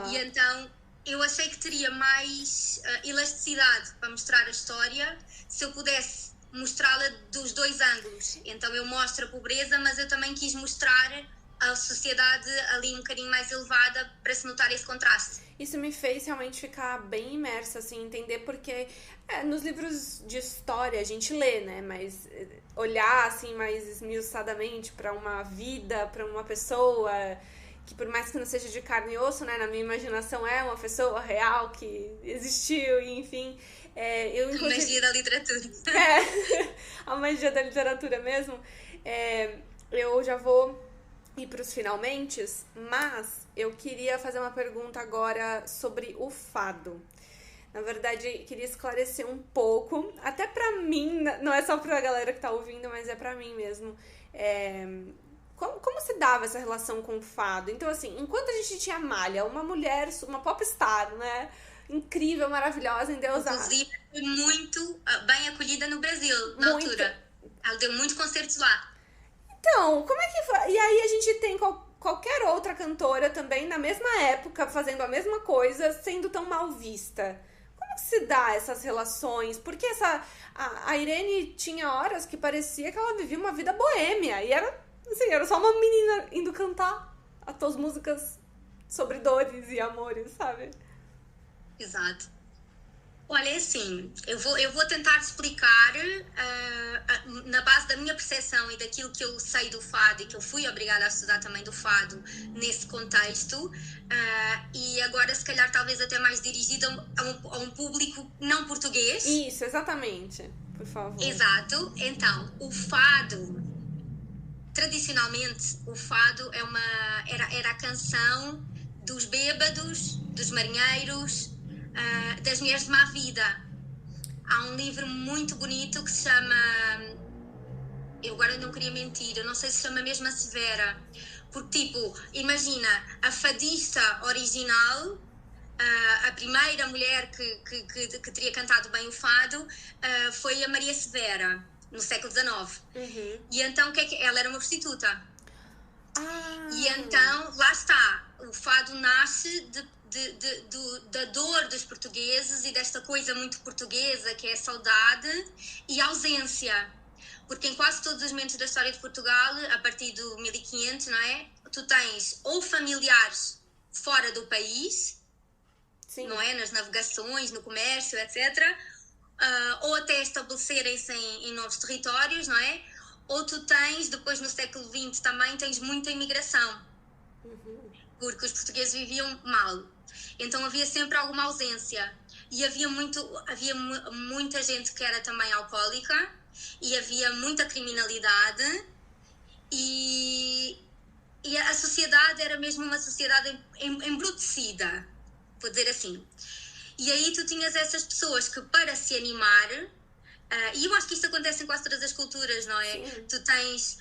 E então eu achei que teria mais elasticidade para mostrar a história se eu pudesse mostrá-la dos dois ângulos. Então eu mostro a pobreza, mas eu também quis mostrar a sociedade ali um bocadinho mais elevada para se notar esse contraste. Isso me fez realmente ficar bem imersa, assim, entender porque nos livros de história a gente lê, né? Mas olhar, assim, mais esmiuçadamente para uma vida, para uma pessoa que por mais que não seja de carne e osso, né? Na minha imaginação é uma pessoa real que existiu, e enfim... eu, inclusive... A magia da literatura. A magia da literatura mesmo. Eu já vou ir para os finalmentes, mas eu queria fazer uma pergunta agora sobre o fado. Na verdade, queria esclarecer um pouco, até pra mim, não é só pra galera que tá ouvindo, mas é pra mim mesmo. Como se dava essa relação com o fado? Então, assim, enquanto a gente tinha Malha, uma mulher, uma popstar, né? Incrível, maravilhosa, endeusada. Inclusive, foi muito bem acolhida no Brasil, na altura. Ela deu muitos concertos lá. Então, como é que foi? E aí a gente tem qualquer outra cantora também na mesma época, fazendo a mesma coisa, sendo tão mal vista. Como que se dá essas relações? Porque a Irene tinha horas que parecia que ela vivia uma vida boêmia. E era só uma menina indo cantar as tuas músicas sobre dores e amores, sabe? Exato. Olha, é assim, eu vou tentar explicar na base da minha percepção e daquilo que eu sei do fado e que eu fui obrigada a estudar também do fado nesse contexto, e agora se calhar talvez até mais dirigido a um público não português. Isso, exatamente, por favor. Exato. Então, o fado, tradicionalmente, o fado era a canção dos bêbados, dos marinheiros, das mulheres de má vida. Há um livro muito bonito que se chama, eu agora não queria mentir, eu não sei se chama mesmo a Severa, porque tipo, imagina, a fadista original, a primeira mulher que teria cantado bem o fado, foi a Maria Severa, no século XIX. E então ela era uma prostituta. E então, lá está, o fado nasce da dor dos portugueses e desta coisa muito portuguesa que é a saudade e a ausência, porque em quase todos os momentos da história de Portugal, a partir do 1500, não é? Tu tens ou familiares fora do país, sim, não é? Nas navegações, no comércio, etc., ou até estabelecerem-se em novos territórios, não é? Ou tu tens, depois no século XX também, tens muita imigração, porque os portugueses viviam mal. Então havia sempre alguma ausência. E havia muita gente que era também alcoólica, e havia muita criminalidade, e a sociedade era mesmo uma sociedade embrutecida, vou dizer assim. E aí tu tinhas essas pessoas que, para se animar, e eu acho que isto acontece em quase todas as culturas, não é? Tu tens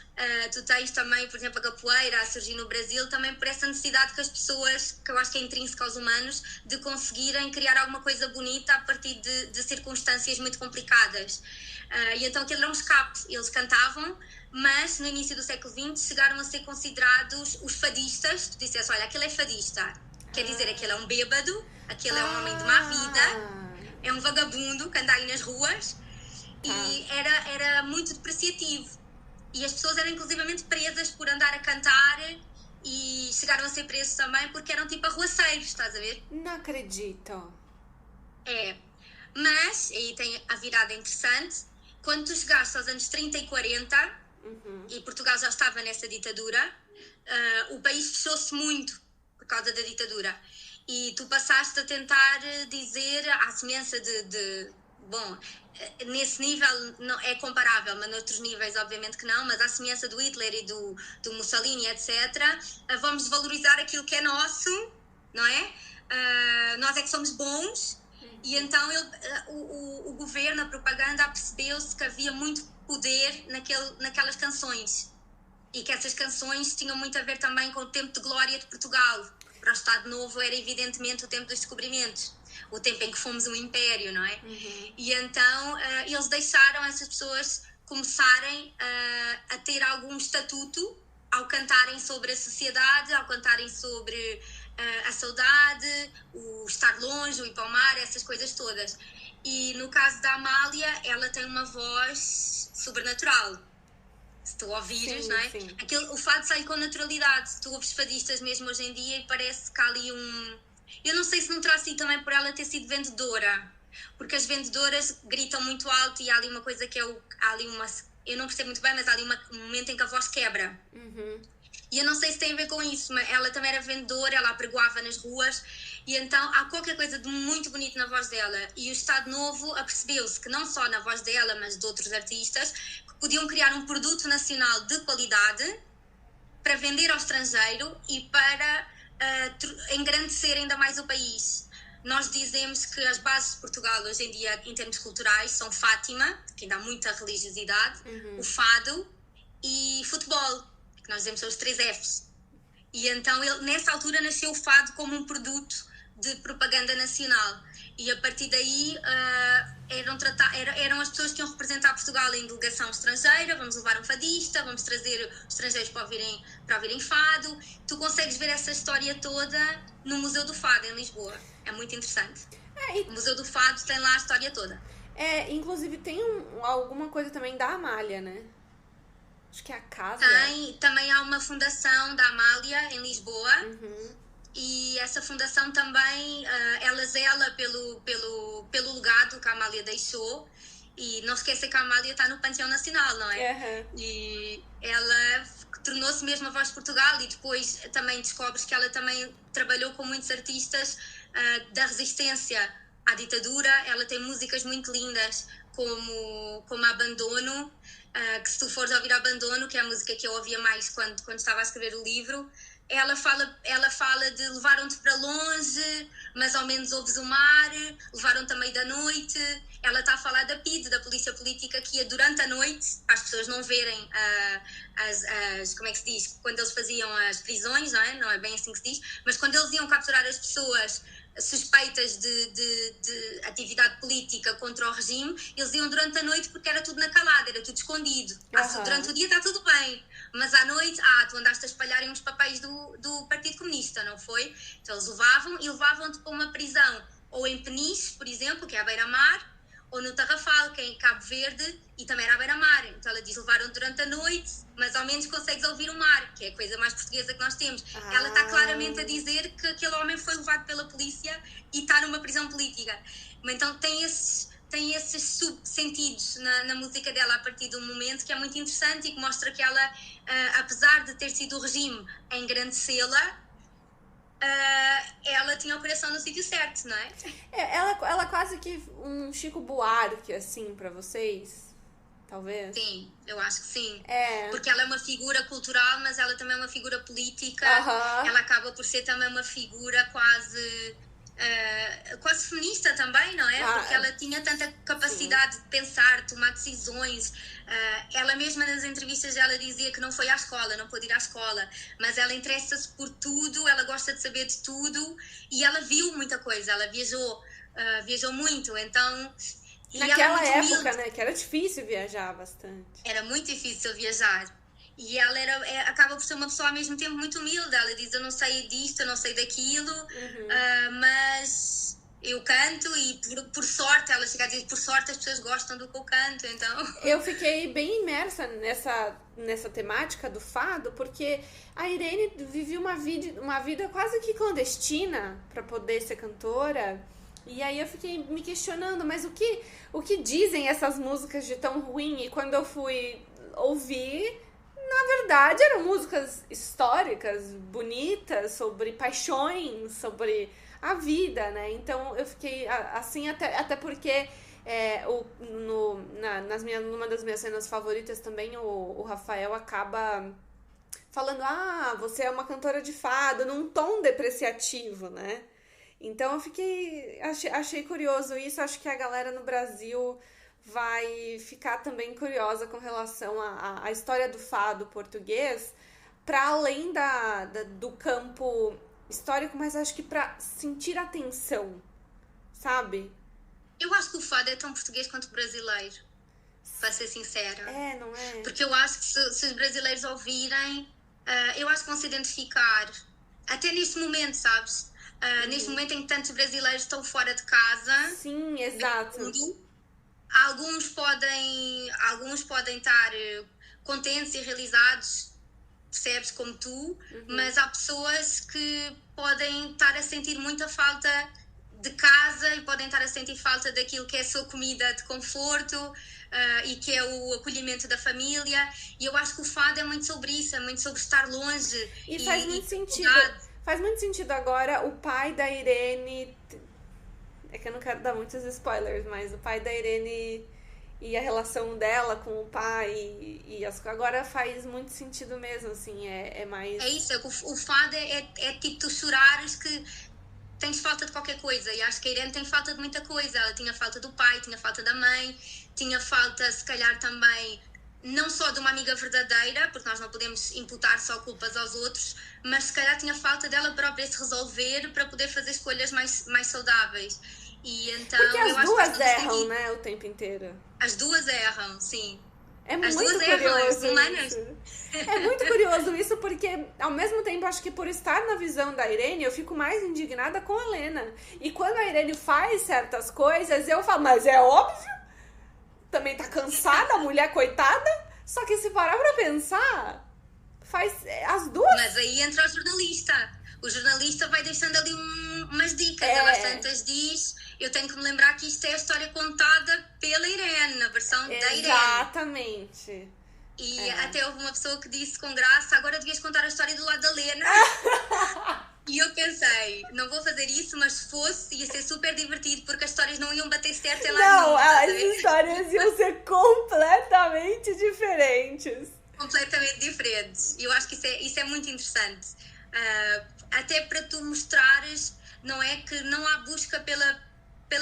também, por exemplo, a capoeira a surgir no Brasil também por essa necessidade que as pessoas, que eu acho que é intrínseca aos humanos, de conseguirem criar alguma coisa bonita a partir de circunstâncias muito complicadas. E então aquilo era um escape. Eles cantavam, mas no início do século XX chegaram a ser considerados os fadistas. Tu disseste, olha, aquele é fadista. Quer dizer, aquele é um bêbado, aquele é um homem de má vida, é um vagabundo que anda aí nas ruas. E era muito depreciativo. E as pessoas eram inclusivamente presas por andar a cantar, e chegaram a ser presos também porque eram tipo arruaceiros, estás a ver? Não acredito. Mas, aí tem a virada interessante, quando tu chegaste aos anos 30 e 40, e Portugal já estava nessa ditadura, o país fechou-se muito por causa da ditadura. E tu passaste a tentar dizer, à semelhança bom, nesse nível não é comparável, mas noutros níveis obviamente que não, mas à semelhança do Hitler e do Mussolini, etc., vamos valorizar aquilo que é nosso, não é? Nós é que somos bons. E então o governo, a propaganda, apercebeu-se que havia muito poder naquelas canções, e que essas canções tinham muito a ver também com o tempo de glória de Portugal. Para o Estado Novo era evidentemente o tempo dos descobrimentos, o tempo em que fomos um império, não é? E então eles deixaram essas pessoas começarem a ter algum estatuto ao cantarem sobre a sociedade, ao cantarem sobre a saudade, o estar longe, o ir para o mar, essas coisas todas. E no caso da Amália, ela tem uma voz sobrenatural. Se tu ouvires, sim, não é? Sim. O fado sai com naturalidade. Se tu ouves fadistas mesmo hoje em dia e parece que há ali um... Eu não sei se não terá sido também por ela ter sido vendedora, porque as vendedoras gritam muito alto e há ali uma coisa que é há ali uma... Eu não percebo muito bem, mas há ali um momento em que a voz quebra. E eu não sei se tem a ver com isso, mas ela também era vendedora, ela apregoava nas ruas, e então há qualquer coisa de muito bonito na voz dela. E o Estado Novo apercebeu-se que não só na voz dela, mas de outros artistas, que podiam criar um produto nacional de qualidade para vender ao estrangeiro e para engrandecer ainda mais o país. Nós dizemos que as bases de Portugal hoje em dia, em termos culturais, são Fátima, que ainda há muita religiosidade, o fado e futebol, que nós dizemos são os 3 Fs. E então, nessa altura, nasceu o fado como um produto de propaganda nacional. E a partir daí, eram as pessoas que iam representar Portugal em delegação estrangeira. Vamos levar um fadista, vamos trazer os estrangeiros para ouvirem fado. Tu consegues ver essa história toda no Museu do Fado, em Lisboa. É muito interessante. O Museu do Fado tem lá a história toda. Inclusive tem alguma coisa também da Amália, né? Acho que é a casa. Também há uma fundação da Amália em Lisboa. E essa fundação também, ela zela pelo legado que a Amália deixou. E não esqueça que a Amália está no Panteão Nacional, não é? E ela tornou-se mesmo a voz de Portugal, e depois também descobres que ela também trabalhou com muitos artistas da resistência à ditadura. Ela tem músicas muito lindas, como Abandono, que se tu fores ouvir Abandono, que é a música que eu ouvia mais quando estava a escrever o livro, ela fala de levaram-te para longe, mas ao menos ouves o mar, levaram-te à meia-da-noite. Ela está a falar da PIDE, da Polícia Política, que ia durante a noite, para as pessoas não verem como é que se diz, quando eles faziam as prisões, não é bem assim que se diz, mas quando eles iam capturar as pessoas suspeitas de atividade política contra o regime, eles iam durante a noite porque era tudo na calada, era tudo escondido. Durante o dia está tudo bem, mas à noite, tu andaste a espalharem uns papéis do Partido Comunista, não foi? Então eles levavam-te para uma prisão, ou em Peniche, por exemplo, que é à beira-mar, ou no Tarrafal, que é em Cabo Verde, e também era à beira-mar. Então ela diz, levaram durante a noite, mas ao menos consegues ouvir o mar, que é a coisa mais portuguesa que nós temos. Ela está claramente a dizer que aquele homem foi levado pela polícia e está numa prisão política. Então tem esses subsentidos na música dela a partir de um momento que é muito interessante e que mostra que ela, apesar de ter sido o regime a engrandecê-la, ela tinha o coração no sítio certo, não é? Ela quase que um Chico Buarque, assim, pra vocês, talvez? Sim, eu acho que sim. Porque ela é uma figura cultural, mas ela também é uma figura política. Ela acaba por ser também uma figura quase feminista também, não é? Porque ela tinha tanta capacidade de pensar, de tomar decisões. Ela mesma nas entrevistas ela dizia que não foi à escola, não pôde ir à escola, mas ela interessa-se por tudo, ela gosta de saber de tudo e ela viu muita coisa, ela viajou muito, então... Naquela época, né, que era difícil viajar bastante. Era muito difícil viajar. E ela acaba por ser uma pessoa ao mesmo tempo muito humilde. Ela diz, eu não sei disto, eu não sei daquilo, mas eu canto e por sorte, ela chega a dizer, por sorte as pessoas gostam do que eu canto, então... Eu fiquei bem imersa nessa temática do fado, porque a Irene vivia uma vida quase que clandestina para poder ser cantora. E aí eu fiquei me questionando, mas o que dizem essas músicas de tão ruim? E quando eu fui ouvir... Na verdade, eram músicas históricas, bonitas, sobre paixões, sobre a vida, né? Então, eu fiquei assim, até porque numa das minhas cenas favoritas também, o Rafael acaba falando, você é uma cantora de fado, num tom depreciativo, né? Então, achei curioso isso, acho que a galera no Brasil... vai ficar também curiosa com relação à história do fado português, para além do campo histórico, mas acho que para sentir atenção, sabe? Eu acho que o fado é tão português quanto brasileiro, para ser sincera. Não é? Porque eu acho que se os brasileiros ouvirem, eu acho que vão se identificar. Até neste momento, sabes? Neste momento em que tantos brasileiros estão fora de casa. Sim, exato. Alguns podem estar contentes e realizados, percebes, como tu, mas há pessoas que podem estar a sentir muita falta de casa e podem estar a sentir falta daquilo que é a sua comida de conforto e que é o acolhimento da família, e eu acho que o fado é muito sobre isso, é muito sobre estar longe. E faz muito sentido. Faz muito sentido agora o pai da Irene... É que eu não quero dar muitos spoilers, mas o pai da Irene e a relação dela com o pai agora faz muito sentido mesmo, assim, é mais... É isso, o fado é tipo tu chorares que tens falta de qualquer coisa, e acho que a Irene tem falta de muita coisa. Ela tinha falta do pai, tinha falta da mãe, tinha falta, se calhar, também não só de uma amiga verdadeira, porque nós não podemos imputar só culpas aos outros, mas se calhar tinha falta dela própria se resolver para poder fazer escolhas mais saudáveis. E então, porque as duas erram, né, o tempo inteiro. As duas erram, sim. É muito curioso isso. É muito curioso isso, porque ao mesmo tempo acho que por estar na visão da Irene, eu fico mais indignada com a Lena. E quando a Irene faz certas coisas, eu falo, mas é óbvio. Também tá cansada, a mulher coitada. Só que se parar pra pensar, faz as duas. Mas aí entra o jornalista. O jornalista vai deixando ali umas dicas. Ela às tantas diz... Eu tenho que me lembrar que isto é a história contada pela Irene, na versão da Irene. Exatamente. E até houve uma pessoa que disse com graça, agora devias contar a história do lado da Lena. E eu pensei, não vou fazer isso, mas se fosse, ia ser super divertido, porque as histórias não iam bater certo em lado nenhum. Não, as histórias iam ser completamente diferentes. Completamente diferentes. E eu acho que isso é muito interessante. Até para tu mostrares, não é, que não há busca pela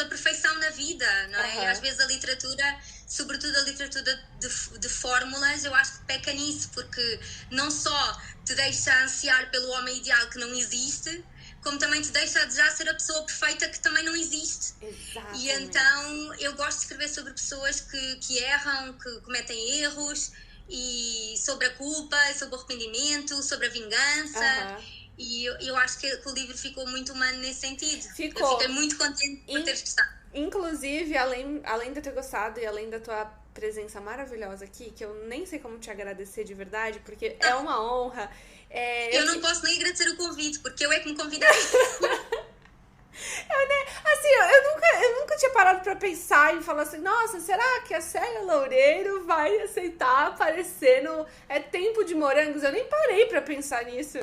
perfeição na vida, não é? E às vezes a literatura, sobretudo a literatura de fórmulas, eu acho que peca nisso, porque não só te deixa ansiar pelo homem ideal que não existe, como também te deixa a desejar ser a pessoa perfeita que também não existe. Exatamente. E então eu gosto de escrever sobre pessoas que erram, que cometem erros, e sobre a culpa, sobre o arrependimento, sobre a vingança. E eu acho que o livro ficou muito humano nesse sentido. Ficou. Eu fiquei muito contente por teres gostado. Inclusive, além de eu ter gostado e além da tua presença maravilhosa aqui, que eu nem sei como te agradecer de verdade, porque é uma honra. Eu não posso nem agradecer o convite, porque eu é que me convidei. Eu nunca tinha parado pra pensar e falar assim, nossa, será que a Célia Loureiro vai aceitar aparecer no É Tempo de Morangos? Eu nem parei pra pensar nisso.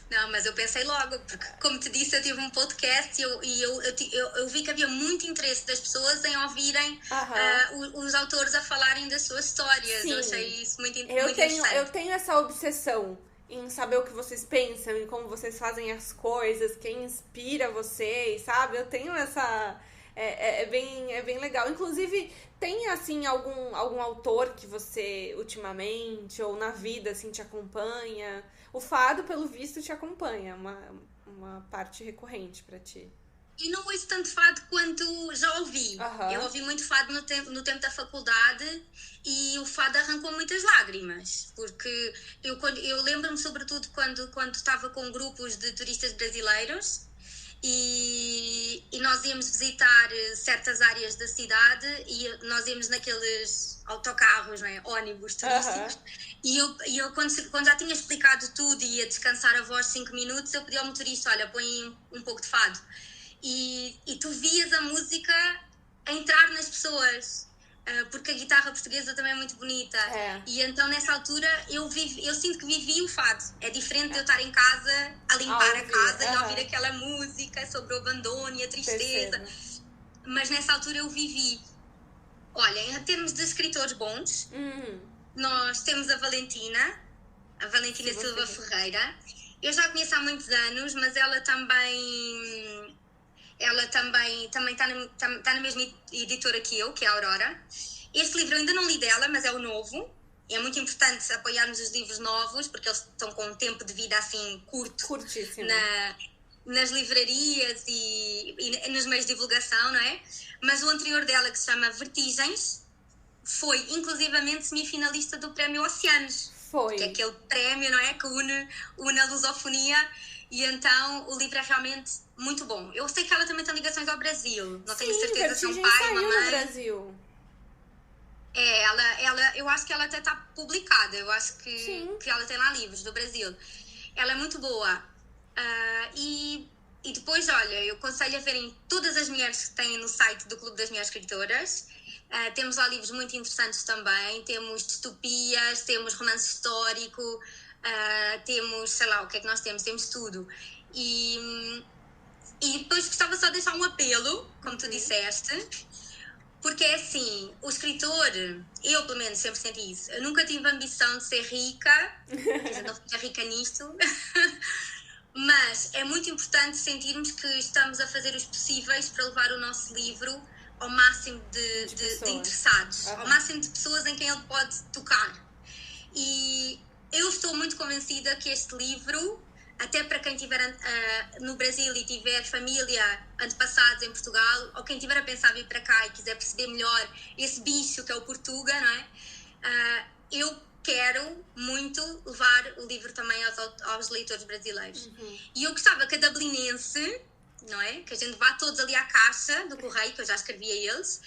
Não, mas eu pensei logo, porque como te disse, eu tive um podcast e eu vi que havia muito interesse das pessoas em ouvirem os autores a falarem das suas histórias. Sim. Eu achei isso muito interessante. Eu tenho essa obsessão em saber o que vocês pensam, em como vocês fazem as coisas, quem inspira vocês, sabe? Eu tenho essa... É bem legal. Inclusive, tem, assim, algum autor que você, ultimamente, ou na vida, assim, te acompanha? O fado, pelo visto, te acompanha. Uma parte recorrente pra ti. E não ouço tanto fado quanto já ouvi. Eu ouvi muito fado no tempo da faculdade, e o fado arrancou muitas lágrimas. Porque eu lembro-me, sobretudo, quando estava com grupos de turistas brasileiros, e nós íamos visitar certas áreas da cidade, e nós íamos naqueles autocarros, não é? Ônibus turísticos, e eu quando já tinha explicado tudo e ia descansar a voz 5 minutos, eu pedi ao motorista, olha, põe um pouco de fado, e tu vias a música a entrar nas pessoas, porque a guitarra portuguesa também é muito bonita. E então nessa altura eu sinto que vivi o fado. É diferente de eu estar em casa a limpar a casa e ouvir aquela música sobre o abandono e a tristeza. Mas nessa altura eu vivi. Olha, em termos de escritores bons, nós temos a Valentina Silva Ferreira. Eu já a conheço há muitos anos, mas ela também está na mesma editora que eu, que é a Aurora. Este livro eu ainda não li dela, mas é o novo. É muito importante apoiarmos os livros novos, porque eles estão com um tempo de vida assim curtíssimo nas livrarias e nos meios de divulgação, não é? Mas o anterior dela, que se chama Vertigens, foi inclusivamente semifinalista do Prémio Oceanos. Que é aquele prémio, não é? Que une a lusofonia. E então o livro é realmente muito bom. Eu sei que ela também tem ligações ao Brasil. Não tenho certeza se é um pai, saiu mamãe. No Brasil. Eu acho que ela até está publicada, eu acho que ela tem lá livros do Brasil. Ela é muito boa. E depois, olha, eu aconselho a verem todas as mulheres que têm no site do Clube das Mulheres Escritoras. Temos lá livros muito interessantes também. Temos distopias, temos romance histórico, temos, sei lá, o que é que nós temos? Temos tudo. E depois gostava só de deixar um apelo, como tu disseste. Porque é assim, o escritor, eu pelo menos sempre senti isso, eu nunca tive a ambição de ser rica, quer dizer, não seja rica nisto, mas é muito importante sentirmos que estamos a fazer os possíveis para levar o nosso livro ao máximo de interessados, ao máximo de pessoas em quem ele pode tocar. E eu estou muito convencida que este livro, até para quem estiver no Brasil e tiver família, antepassados em Portugal, ou quem estiver a pensar vir para cá e quiser perceber melhor esse bicho que é o Portuga, não é? Eu quero muito levar o livro também aos leitores brasileiros. E eu gostava que a Dublinense, não é? Que a gente vá todos ali à caixa do correio, que eu já escrevi a eles,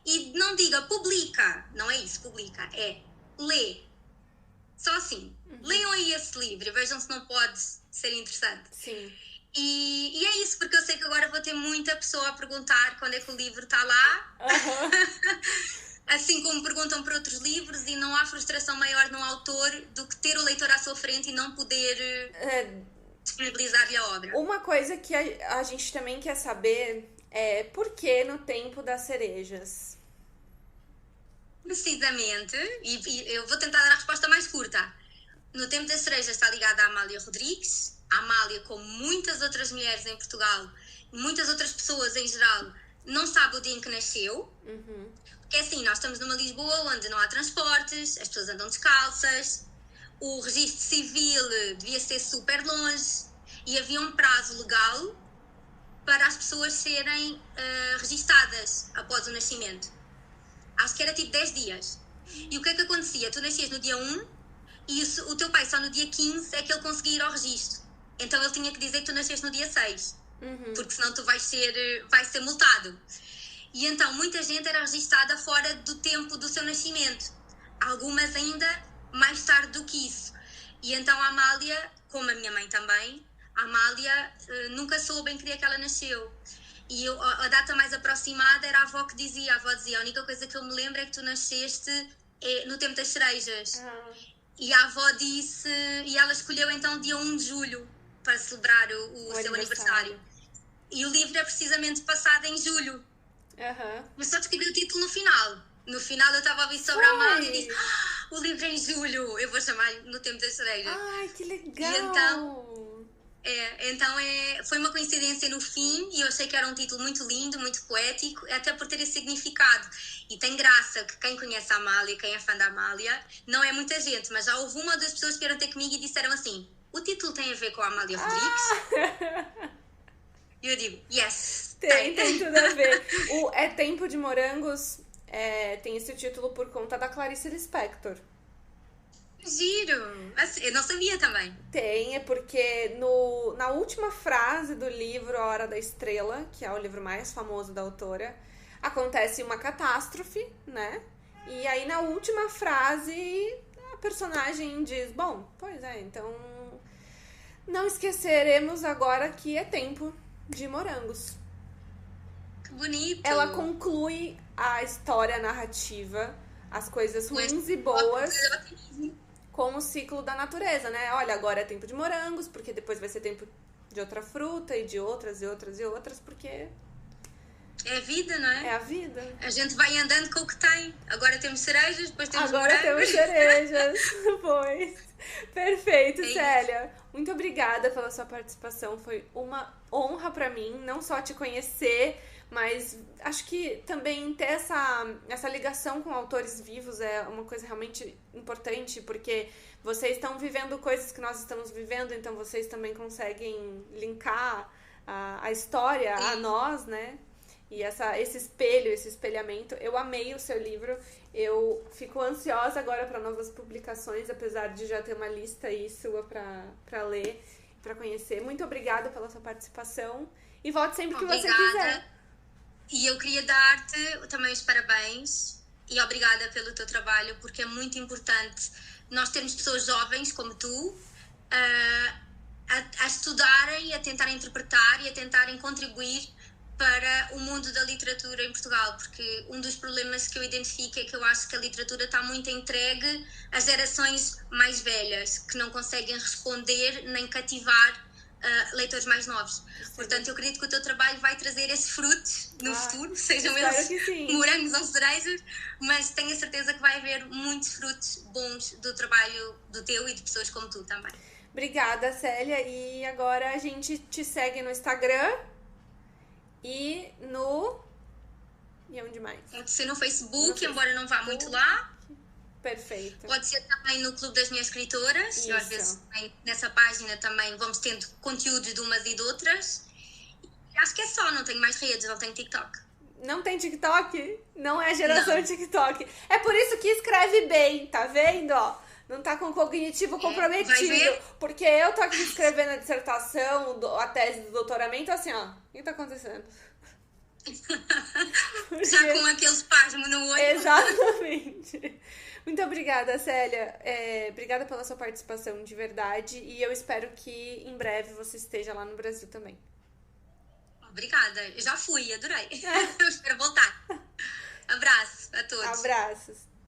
e não diga publica, não é isso, publica, é lê. Só assim, leiam aí esse livro e vejam se não pode ser interessante. Sim. E é isso, porque eu sei que agora vou ter muita pessoa a perguntar quando é que o livro está lá. Assim como perguntam por outros livros, e não há frustração maior no autor do que ter o leitor à sua frente e não poder disponibilizar-lhe a obra. Uma coisa que a gente também quer saber é por que No Tempo das Cerejas? Precisamente, e eu vou tentar dar a resposta mais curta. No Tempo das Cerejas está ligada à Amália Rodrigues. A Amália, como muitas outras mulheres em Portugal, muitas outras pessoas em geral, não sabe o dia em que nasceu. Porque é assim, nós estamos numa Lisboa onde não há transportes, as pessoas andam descalças, o registro civil devia ser super longe e havia um prazo legal para as pessoas serem registadas após o nascimento. Acho que era tipo 10 dias. E o que é que acontecia? Tu nascias no dia 1 e o teu pai só no dia 15 é que ele conseguia ir ao registro. Então ele tinha que dizer que tu nasceste no dia 6. Porque senão tu vais ser multado. E então muita gente era registada fora do tempo do seu nascimento. Algumas ainda mais tarde do que isso. E então a Amália, como a minha mãe também, a Amália nunca soube em que dia que ela nasceu. E a data mais aproximada era a avó que dizia. A avó dizia, a única coisa que eu me lembro é que tu nasceste no Tempo das Cerejas. E a avó disse, e ela escolheu então dia 1 de julho para celebrar o seu aniversário. E o livro é precisamente passado em julho. Mas só descobri o título no final. No final eu estava a ouvir sobre a Amália e disse, o livro é em julho, eu vou chamar-lhe No Tempo das Cerejas. Ai, que legal! E então, foi uma coincidência no fim, e eu achei que era um título muito lindo, muito poético, até por ter esse significado. E tem graça que quem conhece a Amália, quem é fã da Amália, não é muita gente, mas já houve uma ou duas pessoas que vieram ter comigo e disseram assim, o título tem a ver com a Amália Rodrigues? E eu digo, yes! Tem tudo a ver. O É Tempo de Morangos tem esse título por conta da Clarice Lispector. Giro! Eu não sabia também. É porque na última frase do livro A Hora da Estrela, que é o livro mais famoso da autora, acontece uma catástrofe, né? E aí na última frase a personagem diz, bom, pois é, então não esqueceremos agora que é tempo de morangos. Que bonito! Ela conclui a história, a narrativa, as coisas ruins e boas com o ciclo da natureza, né? Olha, agora é tempo de morangos, porque depois vai ser tempo de outra fruta e de outras e outras e outras, porque é a vida, não é? É a vida. A gente vai andando com o que tem. Agora temos cerejas, depois temos morangos. Agora temos cerejas, pois. Perfeito, é Célia. Muito obrigada pela sua participação. Foi uma honra pra mim, não só te conhecer, mas acho que também ter essa ligação com autores vivos é uma coisa realmente importante, porque vocês estão vivendo coisas que nós estamos vivendo, então vocês também conseguem linkar a história a nós, né? E esse espelho, esse espelhamento. Eu amei o seu livro. Eu fico ansiosa agora para novas publicações, apesar de já ter uma lista aí sua para ler, para conhecer. Muito obrigada pela sua participação. E volte sempre que você quiser. E eu queria dar-te também os parabéns e obrigada pelo teu trabalho, porque é muito importante nós termos pessoas jovens como tu a estudarem, a tentarem interpretar e a tentarem contribuir para o mundo da literatura em Portugal, porque um dos problemas que eu identifico é que eu acho que a literatura está muito entregue às gerações mais velhas, que não conseguem responder nem cativar leitores mais novos. Sim. Portanto, eu acredito que o teu trabalho vai trazer esses frutos no futuro, sejam eles morangos ou cerejas, mas tenho a certeza que vai haver muitos frutos bons do trabalho do teu e de pessoas como tu também. Obrigada, Célia. E agora a gente te segue no Instagram e no... E onde mais? Pode ser no Facebook, embora não vá muito lá. Perfeito. Pode ser também no Clube das Minhas Escritoras. Isso. Eu, às vezes, nessa página também vamos tendo conteúdos de umas e de outras. E acho que é só, não tenho mais redes, não tenho TikTok. Não tem TikTok? Não é geração TikTok. É por isso que escreve bem, tá vendo? Ó, não tá com o cognitivo comprometido. Porque eu tô aqui escrevendo a dissertação, a tese do doutoramento, assim, ó. O que tá acontecendo? Já com aquele espasmo no olho. Exatamente. Muito obrigada, Célia. Obrigada pela sua participação, de verdade. E eu espero que em breve você esteja lá no Brasil também. Obrigada. Eu já fui, adorei. Eu espero voltar. Abraço a todos. Abraços.